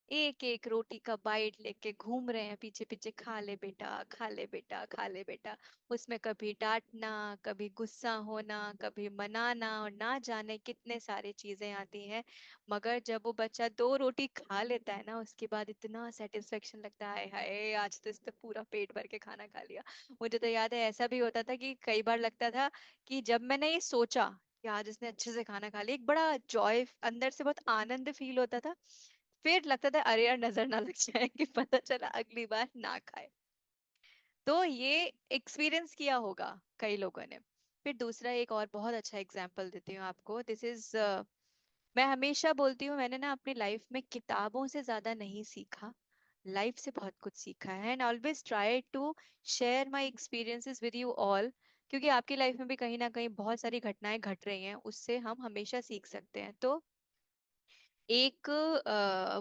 एक एक रोटी का बाइट लेके घूम रहे हैं पीछे पीछे, खा ले बेटा, खा ले बेटा, खा ले बेटा। उसमें कभी डांटना, कभी गुस्सा होना, कभी मनाना, और ना जाने कितने सारे चीजें आती हैं। मगर जब वो बच्चा दो रोटी खा लेता है ना, उसके बाद इतना सेटिस्फेक्शन लगता है, हाय आज तो इसने पूरा पेट भर के खाना खा लिया। मुझे तो याद है ऐसा भी होता था कि कई बार लगता था कि जब मैंने ये सोचा कि आज इसने अच्छे से खाना खा लिया, एक बड़ा जॉय अंदर से, बहुत आनंद फील होता था। फिर लगता था अरे यार नजर ना लग जाए, कि पता चला अगली बार ना खाए। तो ये एक्सपीरियंस किया होगा कई लोगों ने। फिर दूसरा एक और बहुत अच्छा एग्जांपल देती हूँ आपको। दिस इज, मैं हमेशा बोलती हूँ मैंने ना अपनी लाइफ में किताबों से ज्यादा नहीं सीखा, लाइफ से बहुत कुछ सीखा है। And always try to share my experiences with you all, क्योंकि आपकी लाइफ में भी कहीं ना कहीं बहुत सारी घटनाएं घट रही हैं, उससे हम हमेशा सीख सकते हैं। तो एक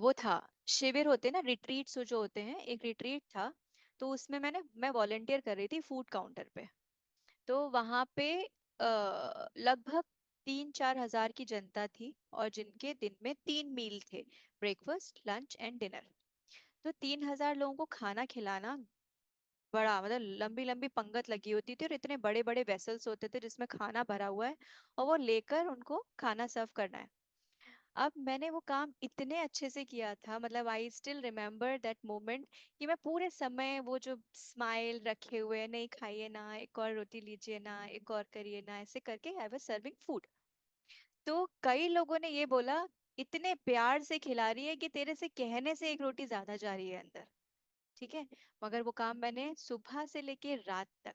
वो था, शिविर होते हैं ना, रिट्रीट्स जो होते हैं, एक रिट्रीट था। तो उसमें मैं वॉलेंटियर कर रही थी फूड काउंटर पे। तो वहां पे लगभग 3-4 हजार की जनता थी, और जिनके दिन में 3 मील थे, ब्रेकफास्ट लंच एंड डिनर। तो 3 हजार लोगों को खाना खिलाना, बड़ा मतलब लंबी लंबी पंगत लगी होती थी, और इतने बड़े बड़े वेसल्स होते थे जिसमें खाना भरा हुआ है, और वो लेकर उनको खाना सर्व करना है। अब मैंने वो काम इतने अच्छे से किया था, मतलब I still remember that moment, कि मैं पूरे समय वो जो स्माइल रखे हुए, नहीं खाइए ना, एक और रोटी लीजिए ना, एक और करिए ना, ऐसे करके आई वाज सर्विंग फूड। तो कई लोगों ने ये बोला, इतने प्यार से खिला रही है कि तेरे से कहने से एक रोटी ज्यादा जा रही है अंदर। ठीक है। मगर वो काम मैंने सुबह से लेके रात तक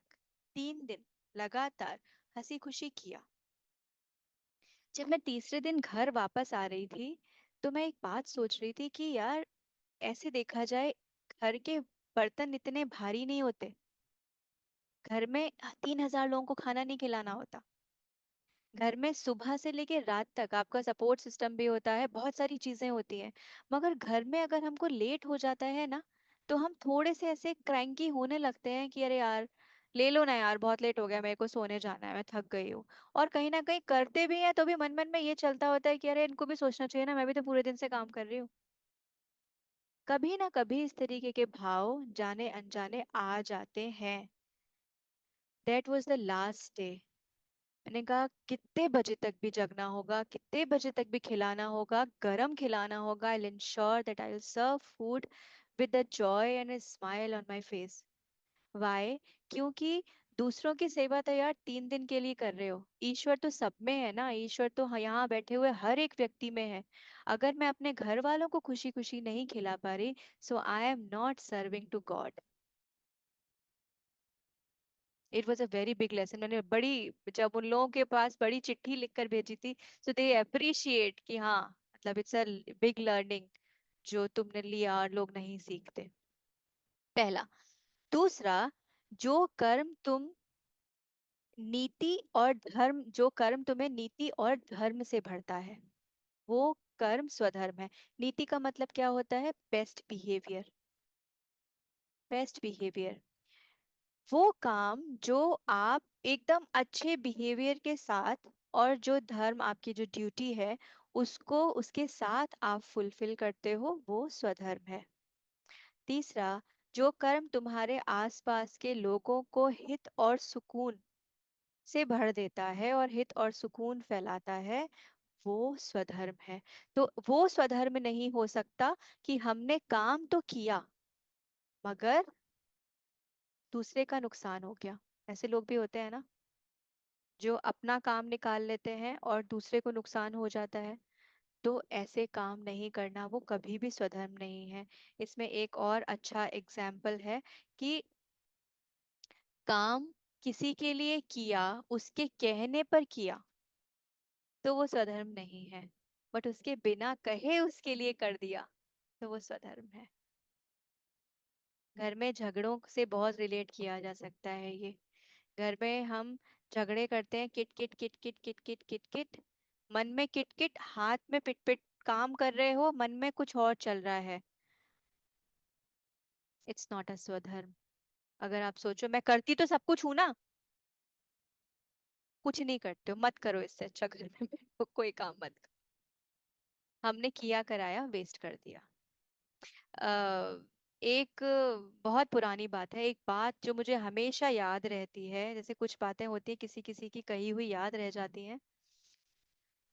3 दिन लगातार हंसी खुशी किया। जब मैं तीसरे दिन घर वापस आ रही थी, तो मैं एक बात सोच रही थी कि यार, ऐसे देखा जाए घर के बर्तन इतने भारी नहीं होते। घर में 3 हजार लोगों को खाना नहीं खिलाना होता। घर में सुबह से लेके रात तक आपका सपोर्ट सिस्टम भी होता है, बहुत सारी चीजें होती हैं। मगर घर में अगर हमको लेट हो जाता है ना, तो हम थोड़े से ऐसे क्रैंकी होने लगते हैं कि अरे यार, ले लो ना यार, बहुत लेट हो गया, मेरे को सोने जाना है, मैं थक गई हूँ। और कहीं ना कहीं करते भी हैं तो भी मन मन में ये चलता होता है कि अरे इनको भी सोचना चाहिए ना, मैं भी तो पूरे दिन से काम कर रही हूँ। कभी ना कभी इस तरीके के भाव जाने अनजाने आ जाते हैं। That was the last day. मैंने कहा कितने बजे तक भी जगना होगा, कितने बजे तक भी खिलाना होगा, गरम खिलाना होगा। I ensure that I will serve food with the joy and a smile on my face. Why? क्योंकि दूसरों की सेवा तो यार 3 दिन के लिए कर रहे हो, ईश्वर तो सब में है ना, ईश्वर तो यहाँ बैठे हुए हर एक व्यक्ति में है। अगर मैं अपने घर वालों को खुशी खुशी नहीं खिला पा रही, so I am not serving to God. It was a very big lesson. मैंने बड़ी, जब उन लोगों के पास बड़ी चिट्ठी लिखकर भेजी थी, सो दे अप्रिशिएट कि हाँ, मतलब इट्स अ बिग लर्निंग जो तुमने लिया और लोग नहीं सीखते। पहला। दूसरा, जो कर्म तुम नीति और धर्म, जो कर्म तुम्हें नीति और धर्म से भरता है वो कर्म स्वधर्म है। नीति का मतलब क्या होता है? Best behaviour. बेस्ट बिहेवियर, वो काम जो आप एकदम अच्छे बिहेवियर के साथ, और जो धर्म आपकी जो ड्यूटी है उसको उसके साथ आप फुलफिल करते हो, वो स्वधर्म है। तीसरा, जो कर्म तुम्हारे आसपास के लोगों को हित और सुकून से भर देता है और हित और सुकून फैलाता है, वो स्वधर्म है। तो वो स्वधर्म नहीं हो सकता कि हमने काम तो किया मगर दूसरे का नुकसान हो गया। ऐसे लोग भी होते हैं ना, जो अपना काम निकाल लेते हैं और दूसरे को नुकसान हो जाता है। तो ऐसे काम नहीं करना, वो कभी भी स्वधर्म नहीं है। इसमें एक और अच्छा एग्जाम्पल है कि काम किसी के लिए किया, उसके कहने पर किया, तो वो स्वधर्म नहीं है। बट उसके बिना कहे उसके लिए कर दिया, तो वो स्वधर्म है। घर में झगड़ों से बहुत रिलेट किया जा सकता है ये। घर में हम झगड़े करते हैं, kit kit kit kit kit kit kit kit, मन में किट किट, हाथ में पिट पिट, काम कर रहे हो, मन में कुछ और चल रहा है। इट्स नॉट अ स्वधर्म। अगर आप सोचो मैं करती तो सब कुछ हूं ना, कुछ नहीं करते हो, मत करो, इससे अच्छा घर में कोई काम मत करो। हमने किया कराया वेस्ट कर दिया। एक बहुत पुरानी बात है, एक बात जो मुझे हमेशा याद रहती है, जैसे कुछ बातें होती हैं किसी किसी की कही हुई याद रह जाती हैं।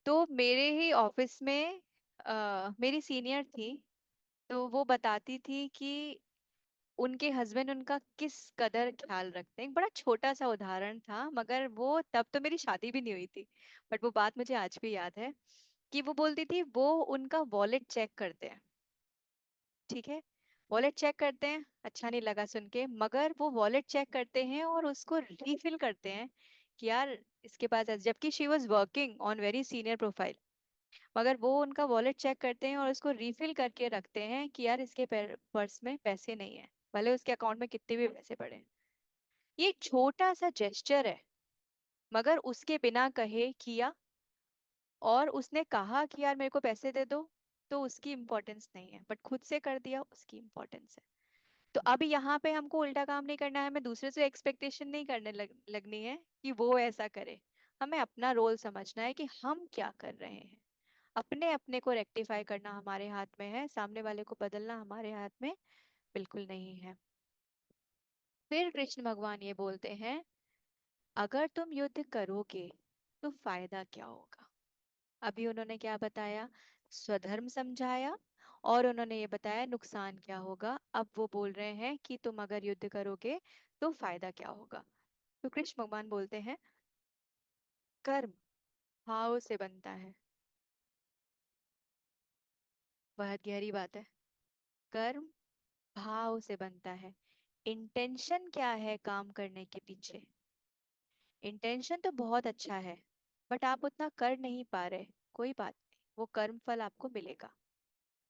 तो मेरे ही ऑफिस में मेरी सीनियर थी, तो वो बताती थी कि उनके हस्बैंड उनका किस कदर ख्याल रखते हैं। एक बड़ा छोटा सा उदाहरण था, मगर वो तब तो मेरी शादी भी नहीं हुई थी, बट वो बात मुझे आज भी याद है। कि वो बोलती थी वो उनका वॉलेट चेक करते हैं, ठीक है, वॉलेट चेक करते हैं, अच्छा नहीं लगा सुन के, मगर वो वॉलेट चेक करते हैं और उसको रीफिल करते हैं कि यार इसके पास जबकि she was working on very senior profile, मगर वो उनका वॉलेट चेक करते हैं और उसको रीफिल करके रखते हैं कि यार इसके पर्स में पैसे नहीं है, भले उसके अकाउंट में कितने भी पैसे पड़े हैं। ये छोटा सा जेस्चर है, मगर उसके बिना कहे किया, और उसने कहा कि यार मेरे को पैसे दे दो, तो उसकी इम्पोर्टेंस नहीं है, बट खुद से कर दिया, उसकी इम्पोर्टेंस है। तो अब यहाँ पे हमको उल्टा काम नहीं करना है, हमें दूसरे से एक्सपेक्टेशन नहीं करने लगनी है कि वो ऐसा करे। हमें अपना रोल समझना है कि हम क्या कर रहे हैं, अपने अपने को रेक्टिफाई करना हमारे हाथ में है, सामने वाले को बदलना हमारे हाथ में बिल्कुल नहीं है। फिर कृष्ण भगवान ये बोलते हैं, अगर तुम युद्ध करोगे तो फायदा क्या होगा। अभी उन्होंने क्या बताया, स्वधर्म समझाया, और उन्होंने ये बताया नुकसान क्या होगा। अब वो बोल रहे हैं कि तुम अगर युद्ध करोगे तो फायदा क्या होगा। तो कृष्ण भगवान बोलते हैं, कर्म भाव से बनता है। बहुत गहरी बात है। कर्म भाव से बनता है। इंटेंशन क्या है काम करने के पीछे, इंटेंशन तो बहुत अच्छा है, बट आप उतना कर नहीं पा रहे, कोई बात नहीं, वो कर्म फल आपको मिलेगा।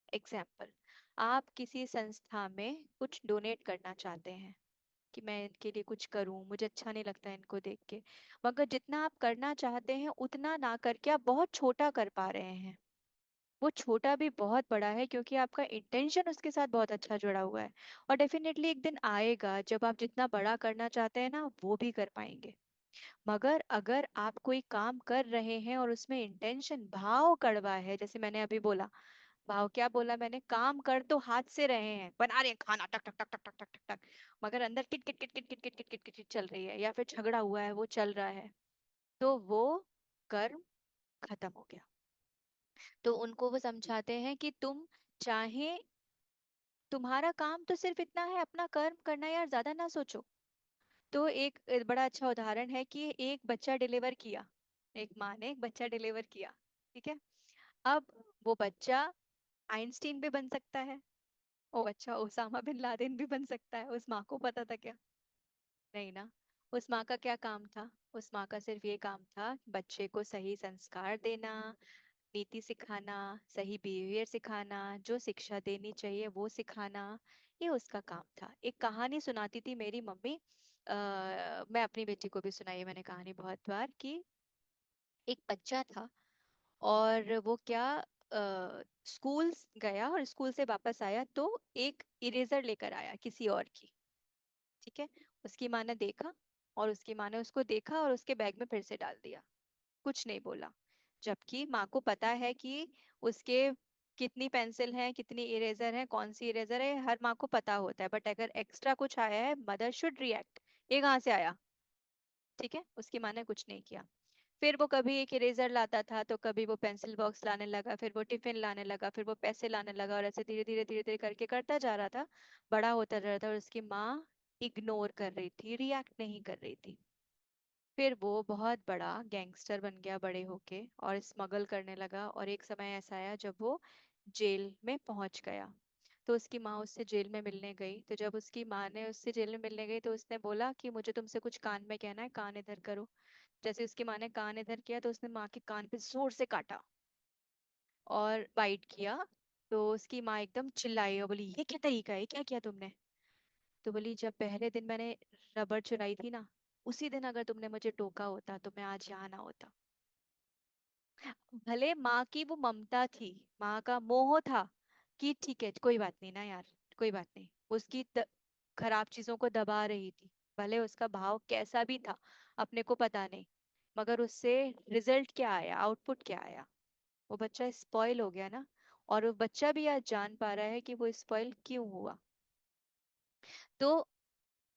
एग्जाम्पल, आप किसी संस्था में कुछ डोनेट करना चाहते हैं कि मैं इनके लिए कुछ करूं, मुझे अच्छा नहीं लगता इनको देख के, मगर जितना आप करना चाहते हैं उतना ना करके आप बहुत छोटा कर पा रहे हैं। वो छोटा भी बहुत बड़ा है क्योंकि आपका इंटेंशन उसके साथ बहुत अच्छा जुड़ा हुआ है। और डेफिनेटली एक दिन आएगा जब आप जितना बड़ा करना चाहते हैं ना वो भी कर पाएंगे। मगर अगर आप कोई काम कर रहे हैं और उसमें इंटेंशन भाव कड़वा है, जैसे मैंने अभी बोला, भाव क्या बोला मैंने, काम कर तो हाथ से रहे हैं, बना रहे हैं खाना टक टक टक टक टक टक टक टक, मगर अंदर kit kit kit kit kit kit kit kit kit kit चल रही है, या फिर झगड़ा हुआ है वो चल रहा है, तो वो कर्म खत्म हो गया। तो उनको वो समझाते हैं कि तुम चाहे, तुम्हारा काम तो सिर्फ इतना है अपना कर्म करना, यार ज्यादा ना सोचो। तो एक बड़ा अच्छा उदाहरण है कि एक बच्चा डिलीवर किया, एक माँ ने एक बच्चा डिलीवर किया, ठीक है। अब वो बच्चा आइंस्टीन भी बन सकता है, वो बच्चा ओसामा बिन लादेन भी बन सकता है, उस माँ को पता था क्या? नहीं ना। उस माँ का क्या काम था? उस माँ का सिर्फ ये काम था बच्चे को सही संस्कार देना, नीति सिखाना, सही बिहेवियर सिखाना, जो शिक्षा देनी चाहिए वो सिखाना, ये उसका काम था। एक कहानी सुनाती थी मेरी मम्मी, मैं अपनी बेटी को भी सुनाई है मैंने कहानी बहुत बार, कि एक बच्चा था और वो क्या, स्कूल गया और स्कूल से वापस आया तो एक इरेजर लेकर आया किसी और की, ठीक है। उसकी माँ ने देखा, और उसकी माँ ने उसको देखा और उसके बैग में फिर से डाल दिया, कुछ नहीं बोला। जबकि माँ को पता है कि उसके कितनी पेंसिल है, कितनी इरेजर है, कौन सी इरेजर है, हर माँ को पता होता है, बट अगर एक्स्ट्रा कुछ आया है मदर शुड रिएक्ट, ये कहाँ से आया, ठीक है। उसकी माँ ने कुछ नहीं किया। फिर वो कभी एक इरेजर लाता था, तो कभी वो पेंसिल बॉक्स लाने लगा, फिर वो टिफिन लाने लगा, फिर वो पैसे लाने लगा, और ऐसे धीरे धीरे धीरे धीरे करके करता जा रहा था। बड़ा होता जा रहा था, और उसकी माँ इग्नोर कर रही थी, रिएक्ट नहीं कर रही थी। फिर वो बहुत बड़ा गैंगस्टर बन गया बड़े होके, और स्मगल करने लगा, और एक समय ऐसा आया जब वो जेल में पहुंच गया। तो उसकी माँ उससे जेल में मिलने गई, तो जब उसकी माँ ने उससे जेल में मिलने गई, तो उसने बोला कि मुझे तुमसे कुछ कान में कहना है, कान इधर करो। जैसे उसकी माँ ने कान इधर किया, तो उसने माँ के कान पे जोर से काटा और बाइट किया। तो उसकी माँ एकदम चिल्लाई और बोली, ये क्या तरीका है, क्या किया तुमने? तो बोली, जब पहले दिन मैंने रबड़ चुराई थी ना, उसी दिन अगर तुमने मुझे टोका होता तो मैं आज यहाँ ना होता। भले माँ की वो ममता थी, माँ का मोह था कि ठीक है कोई बात नहीं ना यार, कोई बात नहीं, उसकी खराब चीजों को दबा रही थी। भले उसका भाव कैसा भी था, अपने को पता नहीं, मगर उससे रिजल्ट क्या आया, आउटपुट क्या आया? वो बच्चा स्पॉइल हो गया ना। और वो बच्चा भी आज जान पा रहा है कि वो स्पॉइल क्यों हुआ। तो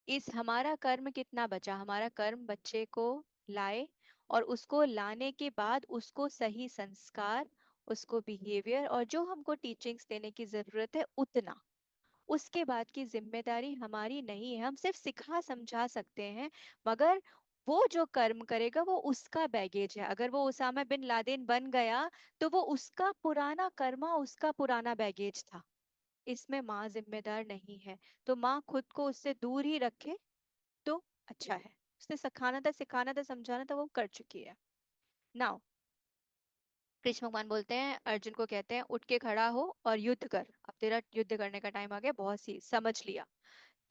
इस हमारा कर्म कितना बचा? हमारा कर्म बच्चे को लाए, और उसको लाने के बाद उसको सही संस्कार, उसको बिहेवियर, और जो हमको टीचिंग्स देने की जरूरत है उतना, उसके बाद की जिम्मेदारी हमारी नहीं है। हम सिर्फ सिखा समझा सकते हैं, मगर वो जो कर्म करेगा वो उसका बैगेज है। अगर वो उसामा बिन लादेन बन गया, तो वो उसका पुराना कर्मा, उसका पुराना बैगेज था। इसमें माँ जिम्मेदार नहीं है। तो माँ खुद को उससे दूर ही रखे तो अच्छा है। उसने सिखाना था, समझाना था, वो कर चुकी है। नाउ कृष्ण भगवान बोलते हैं, अर्जुन को कहते हैं, उठ के खड़ा हो और युद्ध कर, अब तेरा युद्ध करने का टाइम आ गया, बहुत सी समझ लिया।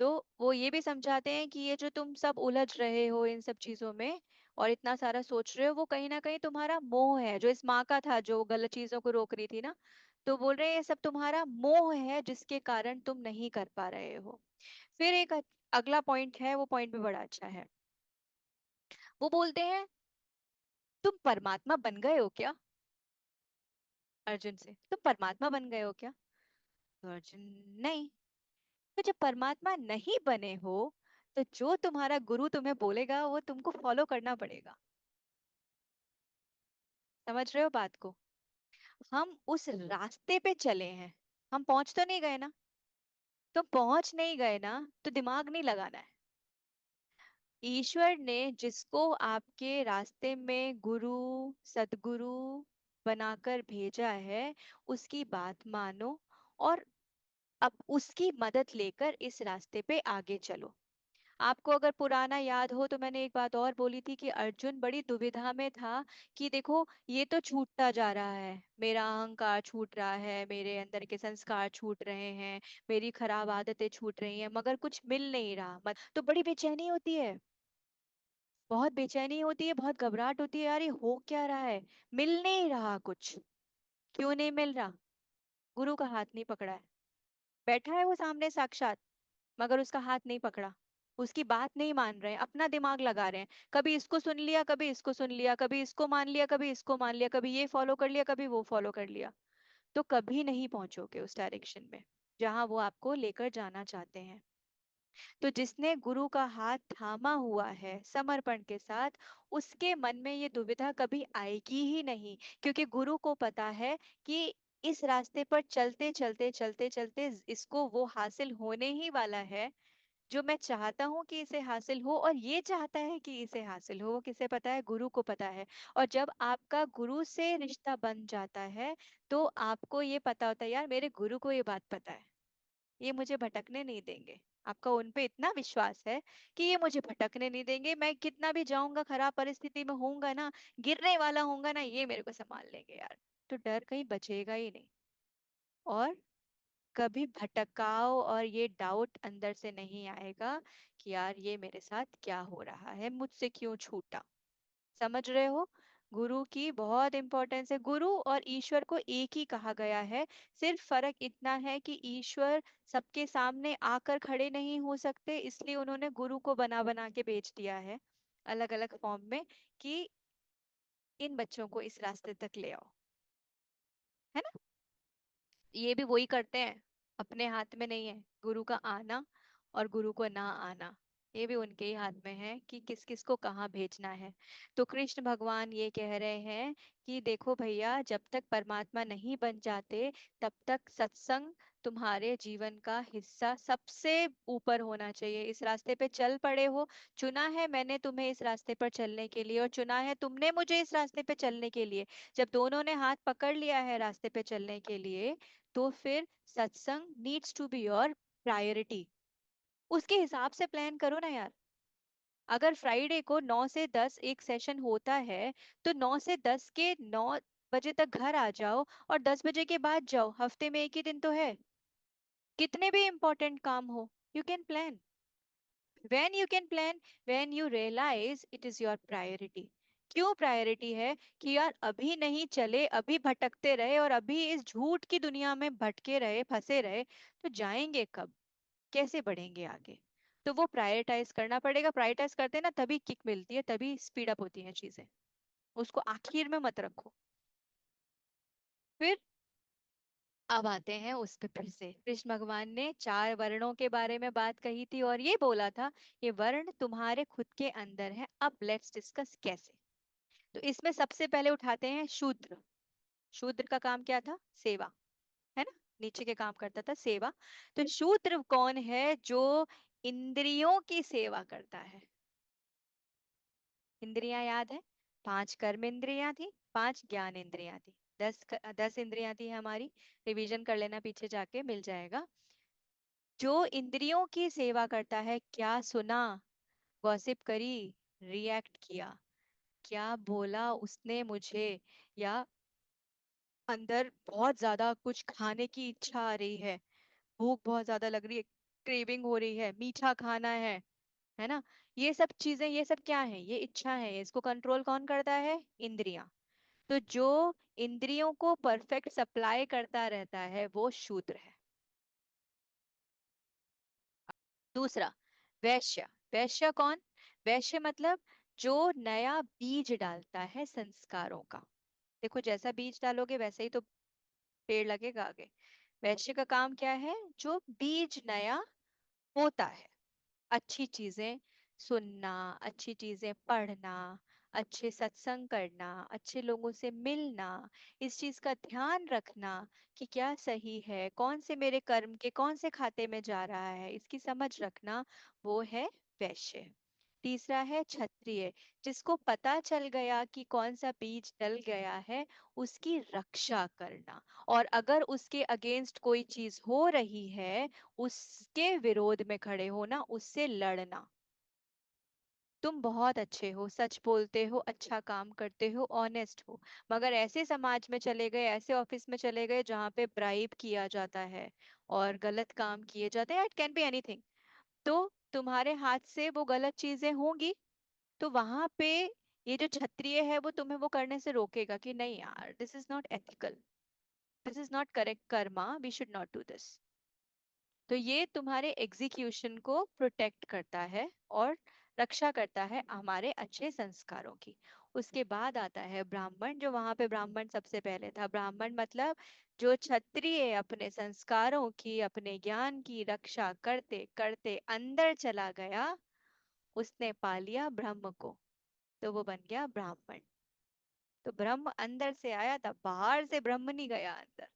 तो वो ये भी समझाते हैं कि ये जो तुम सब उलझ रहे हो इन सब चीजों में, और इतना सारा सोच रहे हो, वो कहीं ना कहीं तुम्हारा मोह है, जो इस माँ का था जो गलत चीजों को रोक रही थी ना। तो बोल रहे हैं ये सब तुम्हारा मोह है, जिसके कारण तुम नहीं कर पा रहे हो। फिर एक अगला पॉइंट है, वो पॉइंट भी बड़ा अच्छा है। वो बोलते हैं, तुम परमात्मा बन गए हो क्या? अर्जुन से, तुम परमात्मा बन गए हो क्या? तो अर्जुन, नहीं। तो जब परमात्मा नहीं बने हो, तो जो तुम्हारा गुरु तुम्हें बोलेगा वो तुमको फॉलो करना पड़ेगा। समझ रहे हो बात को? हम उस रास्ते पे चले हैं, हम पहुंच तो नहीं गए ना। तो पहुंच नहीं गए ना, तो दिमाग नहीं लगाना है। ईश्वर ने जिसको आपके रास्ते में गुरु, सदगुरु बनाकर भेजा है, उसकी बात मानो, और अब उसकी मदद लेकर इस रास्ते पे आगे चलो। आपको अगर पुराना याद हो, तो मैंने एक बात और बोली थी कि अर्जुन बड़ी दुविधा में था कि देखो ये तो छूटता जा रहा है, मेरा अहंकार छूट रहा है, मेरे अंदर के संस्कार छूट रहे हैं, मेरी खराब आदतें छूट रही हैं, मगर कुछ मिल नहीं रहा। मत तो बड़ी बेचैनी होती है, बहुत बेचैनी होती है, बहुत घबराहट होती है, यार ये हो क्या रहा है, मिल नहीं रहा कुछ। क्यों नहीं मिल रहा? गुरु का हाथ नहीं पकड़ा है। बैठा है वो सामने साक्षात, मगर उसका हाथ नहीं पकड़ा, उसकी बात नहीं मान रहे हैं, अपना दिमाग लगा रहे हैं। कभी इसको सुन लिया, कभी इसको सुन लिया, कभी इसको मान लिया, कभी इसको मान लिया, कभी ये फॉलो कर लिया, कभी वो फॉलो कर लिया। तो कभी नहीं पहुंचोगे उस डायरेक्शन में जहां वो आपको लेकर जाना चाहते हैं। तो जिसने गुरु का हाथ थामा हुआ है समर्पण के साथ, उसके मन में ये दुविधा कभी आएगी ही नहीं, क्योंकि गुरु को पता है कि इस रास्ते पर चलते चलते चलते चलते इसको वो हासिल होने ही वाला है, जो मैं चाहता हूँ कि इसे हासिल हो, और ये चाहता है कि इसे हासिल हो, वो किसे पता है? गुरु को पता है। और जब आपका गुरु से रिश्ता बन जाता है, तो आपको ये पता होता है, यार मेरे गुरु को ये बात पता है, ये मुझे भटकने नहीं देंगे। आपका उन पे इतना विश्वास है कि ये मुझे भटकने नहीं देंगे, मैं कितना भी जाऊंगा, खराब परिस्थिति में होऊंगा ना, गिरने वाला होऊंगा ना, ये मेरे को संभाल लेंगे यार। तो डर कहीं बचेगा ही नहीं, और कभी भटकाव और ये डाउट अंदर से नहीं आएगा कि यार ये मेरे साथ क्या हो रहा है, मुझसे क्यों छूटा। समझ रहे हो? गुरु की बहुत इंपॉर्टेंस है। गुरु और ईश्वर को एक ही कहा गया है, सिर्फ फर्क इतना है कि ईश्वर सबके सामने आकर खड़े नहीं हो सकते, इसलिए उन्होंने गुरु को बना बना के भेज दिया है अलग अलग फॉर्म में, कि इन बच्चों को इस रास्ते तक ले आओ। है ना? ये भी वही करते हैं, अपने हाथ में नहीं है गुरु का आना और गुरु को ना आना। ये भी उनके ही हाथ में है कि किस किस को कहाँ भेजना है। तो कृष्ण भगवान ये कह रहे हैं कि देखो भैया, जब तक परमात्मा नहीं बन जाते तब तक सत्संग तुम्हारे जीवन का हिस्सा सबसे ऊपर होना चाहिए। इस रास्ते पे चल पड़े हो, चुना है मैंने तुम्हें इस रास्ते पर चलने के लिए और चुना है तुमने मुझे इस रास्ते पे चलने के लिए। जब दोनों ने हाथ पकड़ लिया है रास्ते पे चलने के लिए, तो फिर satsang needs to be your priority. उसके हिसाब से प्लान करो ना यार। अगर फ्राइडे को 9 से 10 एक सेशन होता है, तो 9 से 10 के 9 बजे तक घर आ जाओ और 10 बजे के बाद जाओ। हफ्ते में एक ही दिन तो है। कितने भी इंपॉर्टेंट काम हो, you can plan. When you can plan, when you realise it is your priority. क्यों प्रायोरिटी है? कि यार अभी नहीं चले, अभी भटकते रहे और अभी इस झूठ की दुनिया में भटके रहे, फंसे रहे, तो जाएंगे कब? कैसे बढ़ेंगे आगे? तो वो प्रायोरिटाइज करना पड़ेगा। प्रायोरिटाइज करते हैं ना, तभी किक मिलती है, तभी स्पीड अप होती हैं चीजें। उसको आखिर में मत रखो। फिर अब आते हैं उस पे। फिर से कृष्ण भगवान ने 4 वर्णों के बारे में बात कही थी और ये बोला था, ये वर्ण तुम्हारे खुद के अंदर है। अब लेट्स डिस्कस कैसे। तो इसमें सबसे पहले उठाते हैं शूद्र। शूद्र का काम क्या था? सेवा, है ना? नीचे के काम करता था, सेवा। तो शूद्र कौन है? जो इंद्रियों की सेवा करता है। इंद्रियां याद है? 5 कर्म इंद्रियां थी, 5 ज्ञान इंद्रियां थी, 10 इंद्रियां थी हमारी। रिवीजन कर लेना, पीछे जाके मिल जाएगा। जो इंद्रियों की सेवा करता है, क्या सुना, गॉसिप करी, रिएक्ट किया, क्या बोला उसने मुझे, या अंदर बहुत ज्यादा कुछ खाने की इच्छा आ रही है, भूख बहुत ज्यादा लग रही है, क्रेविंग हो रही है, मीठा खाना है ना? ये सब चीजें, ये सब क्या है? ये इच्छा है। इसको कंट्रोल कौन करता है? इंद्रियां। तो जो इंद्रियों को परफेक्ट सप्लाई करता रहता है, वो शूद्र है। दूसरा, वैश्य। वैश्य कौन? वैश्य मतलब जो नया बीज डालता है संस्कारों का। देखो, जैसा बीज डालोगे वैसे ही तो पेड़ लगेगा आगे। वैश्य का काम क्या है? जो बीज नया होता है, अच्छी चीजें सुनना, अच्छी चीजें पढ़ना, अच्छे सत्संग करना, अच्छे लोगों से मिलना, इस चीज का ध्यान रखना कि क्या सही है, कौन से मेरे कर्म के कौन से खाते में जा रहा है, इसकी समझ रखना, वो है वैश्य। तीसरा है क्षत्रिय। जिसको पता चल गया कि कौन सा बीज डल गया है, उसकी रक्षा करना। और अगर उसके अगेंस्ट कोई चीज हो रही है, उसके विरोध में खड़े होना, उससे लड़ना। तुम बहुत अच्छे हो, सच बोलते हो, अच्छा काम करते हो, ऑनेस्ट हो, मगर ऐसे समाज में चले गए, ऐसे ऑफिस में चले गए जहाँ पे ब्राइब किया जाता है और गलत काम किए जाते हैं, इट कैन बी एनीथिंग, तो तुम्हारे हाथ से वो गलत चीजें होंगी। तो वहां पे ये जो क्षत्रिय है, वो तुम्हें वो करने से रोकेगा कि नहीं यार, this is not ethical, this is not correct karma, we should not do this. तो ये तुम्हारे एग्जीक्यूशन को प्रोटेक्ट करता है और रक्षा करता है हमारे अच्छे संस्कारों की। उसके बाद आता है ब्राह्मण। जो वहां पे ब्राह्मण सबसे पहले था, ब्राह्मण मतलब जो क्षत्रिय अपने संस्कारों की, अपने ज्ञान की रक्षा करते करते अंदर चला गया, उसने पा लिया ब्रह्म को, तो वो बन गया ब्राह्मण। तो ब्रह्म अंदर से आया था, बाहर से ब्रह्म नहीं गया अंदर।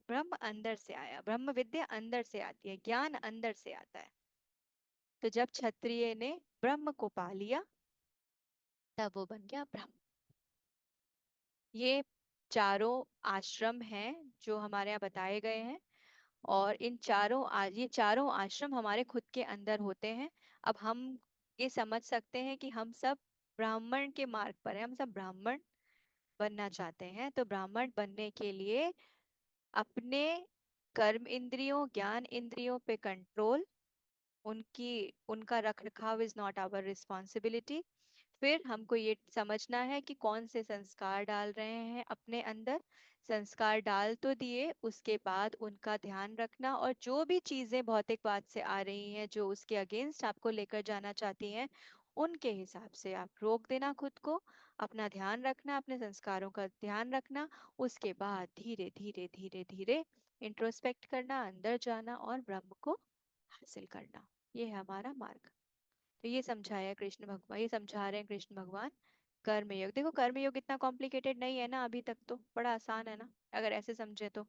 ब्रह्म अंदर से आया, ब्रह्म विद्या अंदर से आती है, ज्ञान अंदर से आता है। तो जब क्षत्रिय ने ब्रह्म को पा लिया, तब वो बन गया ब्रह्म। ये चारों आश्रम हैं जो हमारे यहाँ बताए गए हैं। और ये चारों आश्रम हमारे खुद के अंदर होते हैं। अब हम ये समझ सकते हैं कि हम सब ब्राह्मण के मार्ग पर हैं, हम सब ब्राह्मण बनना चाहते हैं। तो ब्राह्मण बनने के लिए अपने कर्म इंद्रियों, ज्ञान इंद्रियों पे कंट्रोल, उनकी उनका रख रखाव इज नॉट आवर रिस्पॉन्सिबिलिटी। फिर हमको ये समझना है कि कौन से संस्कार डाल रहे हैं अपने अंदर। संस्कार डाल तो दिए, उसके बाद उनका ध्यान रखना, और जो भी चीजें भौतिकवाद से आ रही हैं जो उसके अगेंस्ट आपको लेकर जाना चाहती हैं, उनके हिसाब से आप रोक देना खुद को। अपना ध्यान रखना, अपने संस्कारों का ध्यान रखना। उसके बाद धीरे धीरे धीरे धीरे इंट्रोस्पेक्ट करना, अंदर जाना और ब्रह्म को हासिल करना। ये है हमारा मार्ग। तो ये समझाया कृष्ण भगवान, ये समझा रहे हैं कृष्ण भगवान। कर्मयोग देखो, कर्मयोग इतना कॉम्प्लिकेटेड नहीं है ना, अभी तक तो बड़ा आसान है ना, अगर ऐसे समझे तो।